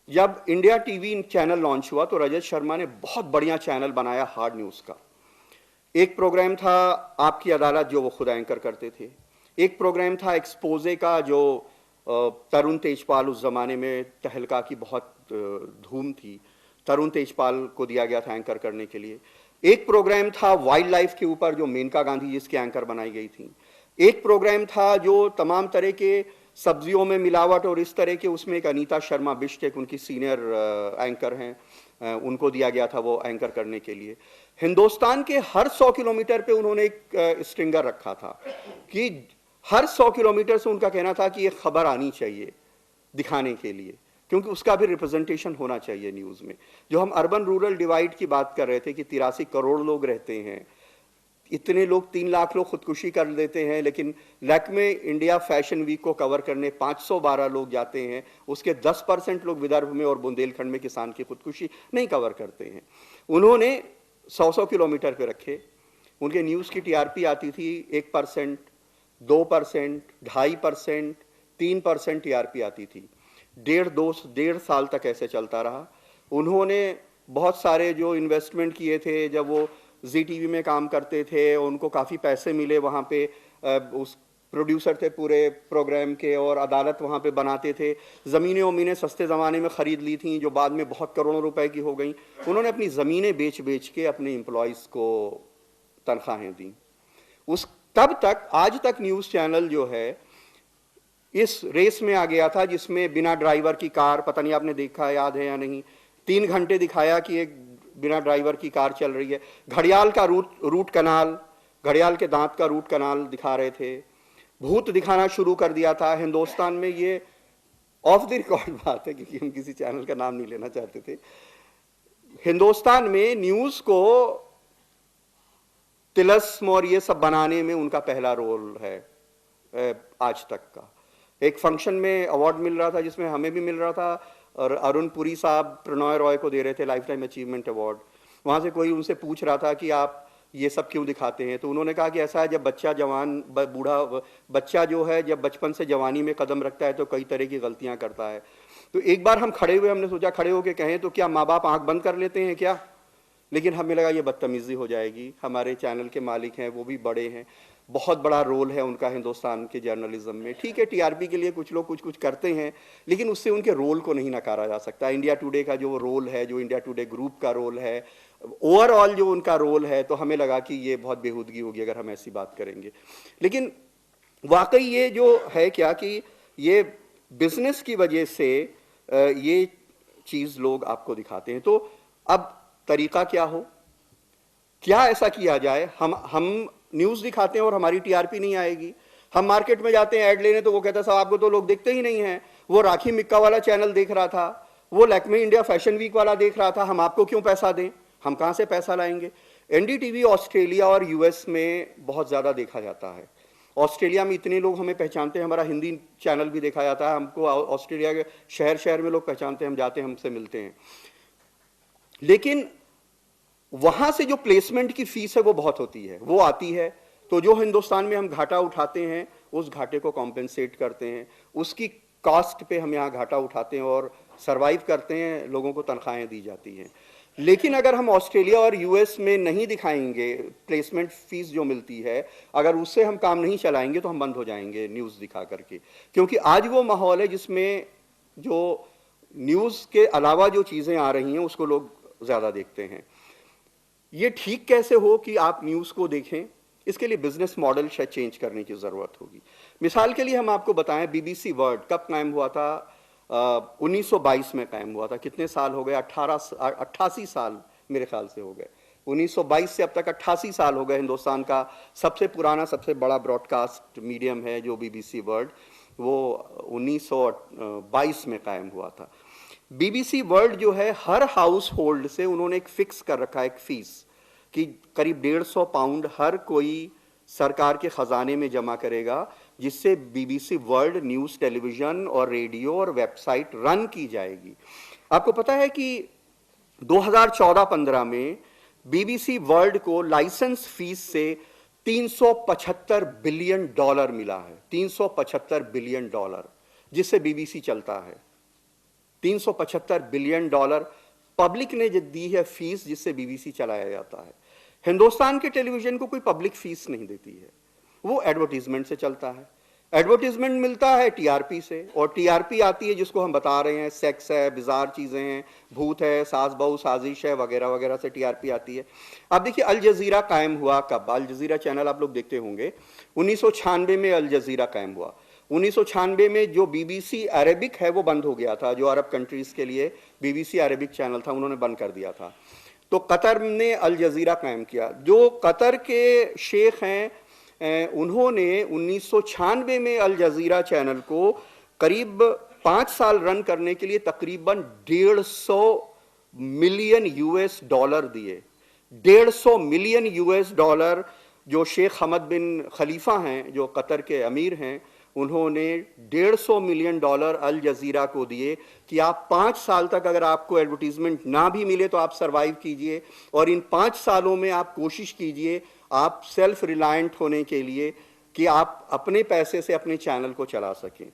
जब इंडिया टीवी चैनल लॉन्च हुआ तो रजत शर्मा ने बहुत बढ़िया चैनल बनाया हार्ड न्यूज का। एक प्रोग्राम था आपकी अदालत जो वो खुद एंकर करते थे, एक प्रोग्राम था एक्सपोजे का जो तरुण तेजपाल, उस जमाने में तहलका की बहुत धूम थी, तरुण तेजपाल को दिया गया था एंकर करने के लिए। एक प्रोग्राम था वाइल्ड लाइफ के ऊपर जो मेनका गांधी जिसकी एंकर बनाई गई थी। एक प्रोग्राम था जो तमाम तरह के सब्जियों में मिलावट और इस तरह के, उसमें एक अनीता शर्मा बिष्ट एक उनकी सीनियर एंकर हैं, उनको दिया गया था वो एंकर करने के लिए। हिंदुस्तान के हर 100 किलोमीटर पे उन्होंने एक स्ट्रिंगर रखा था कि हर 100 किलोमीटर से उनका कहना था कि ये खबर आनी चाहिए दिखाने के लिए, क्योंकि उसका भी रिप्रेजेंटेशन होना चाहिए न्यूज में। जो हम अर्बन रूरल डिवाइड की बात कर रहे थे कि 83 करोड़ लोग रहते हैं, इतने लोग 3 लाख लोग खुदकुशी कर लेते हैं, लेकिन लैक्मे इंडिया फैशन वीक को कवर करने 512 लोग जाते हैं, उसके 10% लोग विदर्भ में और बुंदेलखंड में किसान की खुदकुशी नहीं कवर करते हैं। उन्होंने 100 किलोमीटर पे रखे, उनके न्यूज़ की टीआरपी आती थी 1%, 2%, 2.5%, 3% टीआरपी आती थी। डेढ़ साल तक ऐसे चलता रहा। उन्होंने बहुत सारे जो इन्वेस्टमेंट किए थे, जब वो जी टीवी में काम करते थे, उनको काफ़ी पैसे मिले, वहाँ पे उस प्रोड्यूसर थे पूरे प्रोग्राम के और अदालत वहाँ पे बनाते थे। ज़मीनें वमीनें सस्ते ज़माने में ख़रीद ली थी जो बाद में बहुत करोड़ों रुपए की हो गई। उन्होंने अपनी ज़मीनें बेच के अपने एम्प्लॉयज़ को तनख्वाहें दी। तब तक आज तक न्यूज़ चैनल जो है इस रेस में आ गया था जिसमें बिना ड्राइवर की कार, पता नहीं आपने देखा याद है या नहीं, 3 घंटे दिखाया कि एक बिना ड्राइवर की कार चल रही है। घड़ियाल का रूट कनाल, घड़ियाल के दांत का रूट कनाल दिखा रहे थे। भूत दिखाना शुरू कर दिया था हिंदुस्तान में। ये ऑफ द रिकॉर्ड बात है क्योंकि हम किसी चैनल का नाम नहीं लेना चाहते थे। हिंदुस्तान में न्यूज को तिलस्म और ये सब बनाने में उनका पहला रोल है आज तक का। एक फंक्शन में अवार्ड मिल रहा था जिसमें हमें भी मिल रहा था और अरुण पुरी साहब प्रणॉय रॉय को दे रहे थे लाइफ टाइम अचीवमेंट अवार्ड। वहाँ से कोई उनसे पूछ रहा था कि आप ये सब क्यों दिखाते हैं, तो उन्होंने कहा कि ऐसा है, जब बच्चा जवान बूढ़ा बच्चा जो है जब बचपन से जवानी में कदम रखता है तो कई तरह की गलतियाँ करता है। तो एक बार हम खड़े हुए, हमने सोचा खड़े होकर कहें तो क्या माँ बाप आँख बंद कर लेते हैं क्या, लेकिन हमें लगा ये बदतमीजी हो जाएगी। हमारे चैनल के मालिक हैं, वो भी बड़े हैं, बहुत बड़ा रोल है उनका हिंदुस्तान के जर्नलिज्म में। ठीक है, टीआरपी के लिए कुछ लोग कुछ करते हैं, लेकिन उससे उनके रोल को नहीं नकारा जा सकता। इंडिया टुडे का जो रोल है, जो इंडिया टुडे ग्रुप का रोल है, ओवरऑल जो उनका रोल है, तो हमें लगा कि ये बहुत बेहूदगी होगी अगर हम ऐसी बात करेंगे। लेकिन वाकई ये जो है क्या कि ये बिजनेस की वजह से ये चीज़ लोग आपको दिखाते हैं। तो अब तरीका क्या हो, क्या ऐसा किया जाए? हम न्यूज़ दिखाते हैं और हमारी टीआरपी नहीं आएगी। हम मार्केट में जाते हैं ऐड लेने तो वो कहता है साहब आपको तो लोग देखते ही नहीं हैं। वो राखी मिक्का वाला चैनल देख रहा था, वो लैक्मे इंडिया फैशन वीक वाला देख रहा था, हम आपको क्यों पैसा दें, हम कहाँ से पैसा लाएंगे? एनडीटीवी ऑस्ट्रेलिया और यूएस में बहुत ज़्यादा देखा जाता है। ऑस्ट्रेलिया में इतने लोग हमें पहचानते हैं, हमारा हिंदी चैनल भी देखा जाता है, हमको ऑस्ट्रेलिया के शहर शहर में लोग पहचानते हैं, हम जाते हैं, हमसे मिलते हैं। लेकिन वहां से जो प्लेसमेंट की फीस है वो बहुत होती है, वो आती है। तो जो हिंदुस्तान में हम घाटा उठाते हैं उस घाटे को कॉम्पेंसेट करते हैं, उसकी कॉस्ट पे हम यहाँ घाटा उठाते हैं और सरवाइव करते हैं, लोगों को तनख्वाहें दी जाती हैं। लेकिन अगर हम ऑस्ट्रेलिया और यूएस में नहीं दिखाएंगे प्लेसमेंट फीस जो मिलती है, अगर उससे हम काम नहीं चलाएंगे तो हम बंद हो जाएंगे न्यूज़ दिखा करके। क्योंकि आज वो माहौल है जिसमें जो न्यूज़ के अलावा जो चीज़ें आ रही हैं उसको लोग ज़्यादा देखते हैं। ये ठीक कैसे हो कि आप न्यूज़ को देखें, इसके लिए बिजनेस मॉडल शायद चेंज करने की ज़रूरत होगी। मिसाल के लिए हम आपको बताएं, बीबीसी वर्ल्ड कब कायम हुआ था? 1922 में कायम हुआ था। कितने साल हो गए? 88 साल मेरे ख्याल से हो गए। 1922 से अब तक 88 साल हो गए। हिंदुस्तान का सबसे पुराना, सबसे बड़ा ब्रॉडकास्ट मीडियम है जो बीबीसी वर्ल्ड, वो 1922 में कायम हुआ था। बीबीसी वर्ल्ड जो है, हर हाउस होल्ड से उन्होंने एक फिक्स कर रखा है एक फीस कि करीब 150 पाउंड हर कोई सरकार के खजाने में जमा करेगा, जिससे बीबीसी वर्ल्ड न्यूज़, टेलीविज़न और रेडियो और वेबसाइट रन की जाएगी। आपको पता है कि 2014-15 में बीबीसी वर्ल्ड को लाइसेंस फीस से $375 बिलियन मिला है। $375 बिलियन, जिससे बीबीसी चलता है। $375 बिलियन पब्लिक ने दी है फीस, जिससे बीबीसी चलाया जाता है। हिंदुस्तान के टेलीविजन को कोई पब्लिक फीस नहीं देती है, वो एडवर्टीजमेंट से चलता है। एडवर्टीजमेंट मिलता है टीआरपी से, और टीआरपी आती है जिसको हम बता रहे हैं, सेक्स है, बिजार चीज़ें हैं, भूत है, सास बहू साजिश है, वगैरह वगैरह से टीआरपी आती है। अब देखिए, अल जजीरा कायम हुआ कब? अल जजीरा चैनल आप लोग देखते होंगे, 1996 में अल जजीरा कायम हुआ। 1996 में जो बीबीसी अरेबिक है वो बंद हो गया था, जो अरब कंट्रीज़ के लिए बीबीसी अरेबिक चैनल था, उन्होंने बंद कर दिया था। तो कतर ने अल जजीरा कायम किया। जो कतर के शेख हैं, उन्होंने 1996 में अल जजीरा चैनल को करीब 5 साल रन करने के लिए तकरीबन $150 मिलियन दिए। $150 मिलियन जो शेख हमद बिन खलीफा हैं, जो कतर के अमीर हैं, उन्होंने $150 मिलियन अल जजीरा को दिए कि आप 5 साल तक अगर आपको एडवर्टीजमेंट ना भी मिले तो आप सरवाइव कीजिए, और इन 5 सालों में आप कोशिश कीजिए आप सेल्फ रिलायंट होने के लिए कि आप अपने पैसे से अपने चैनल को चला सकें।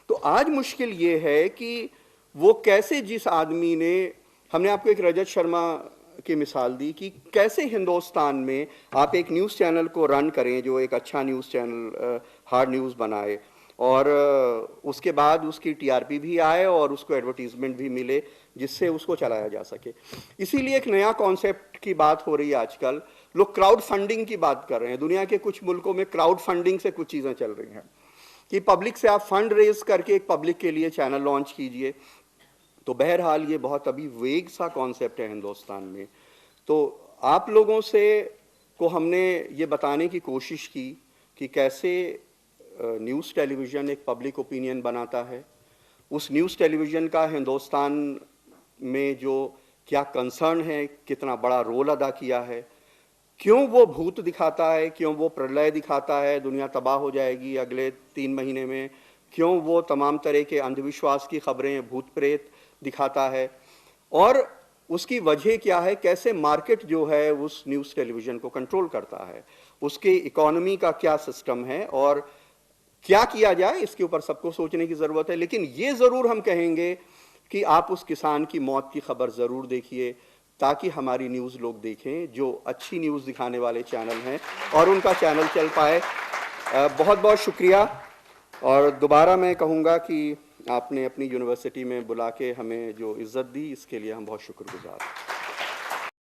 तो आज मुश्किल ये है कि वो कैसे, जिस आदमी ने, हमने आपको एक रजत शर्मा की मिसाल दी कि कैसे हिंदुस्तान में आप एक न्यूज़ चैनल को रन करें जो एक अच्छा न्यूज़ चैनल, हार्ड न्यूज़ बनाए, और उसके बाद उसकी टीआरपी भी आए और उसको एडवर्टीजमेंट भी मिले जिससे उसको चलाया जा सके। इसीलिए एक नया कॉन्सेप्ट की बात हो रही है आजकल। लोग क्राउड फंडिंग की बात कर रहे हैं। दुनिया के कुछ मुल्कों में क्राउड फंडिंग से कुछ चीज़ें चल रही हैं कि पब्लिक से आप फंड रेज करके एक पब्लिक के लिए चैनल लॉन्च कीजिए। तो बहरहाल ये बहुत अभी वेग सा कॉन्सेप्ट है हिंदुस्तान में। तो आप लोगों से को हमने ये बताने की कोशिश की कि कैसे न्यूज़ टेलीविज़न एक पब्लिक ओपिनियन बनाता है, उस न्यूज़ टेलीविज़न का हिंदुस्तान में जो क्या कंसर्न है, कितना बड़ा रोल अदा किया है, क्यों वो भूत दिखाता है, क्यों वो प्रलय दिखाता है, दुनिया तबाह हो जाएगी अगले 3 महीने में, क्यों वो तमाम तरह के अंधविश्वास की खबरें, भूत प्रेत दिखाता है, और उसकी वजह क्या है, कैसे मार्केट जो है उस न्यूज़ टेलीविज़न को कंट्रोल करता है, उसके इकोनॉमी का क्या सिस्टम है और क्या किया जाए, इसके ऊपर सबको सोचने की ज़रूरत है। लेकिन ये ज़रूर हम कहेंगे कि आप उस किसान की मौत की खबर ज़रूर देखिए, ताकि हमारी न्यूज़ लोग देखें, जो अच्छी न्यूज़ दिखाने वाले चैनल हैं, और उनका चैनल चल पाए। बहुत बहुत शुक्रिया। और दोबारा मैं कहूँगा कि आपने अपनी यूनिवर्सिटी में बुला के हमें जो इज़्ज़त दी, इसके लिए हम बहुत शुक्रगुज़ार हैं।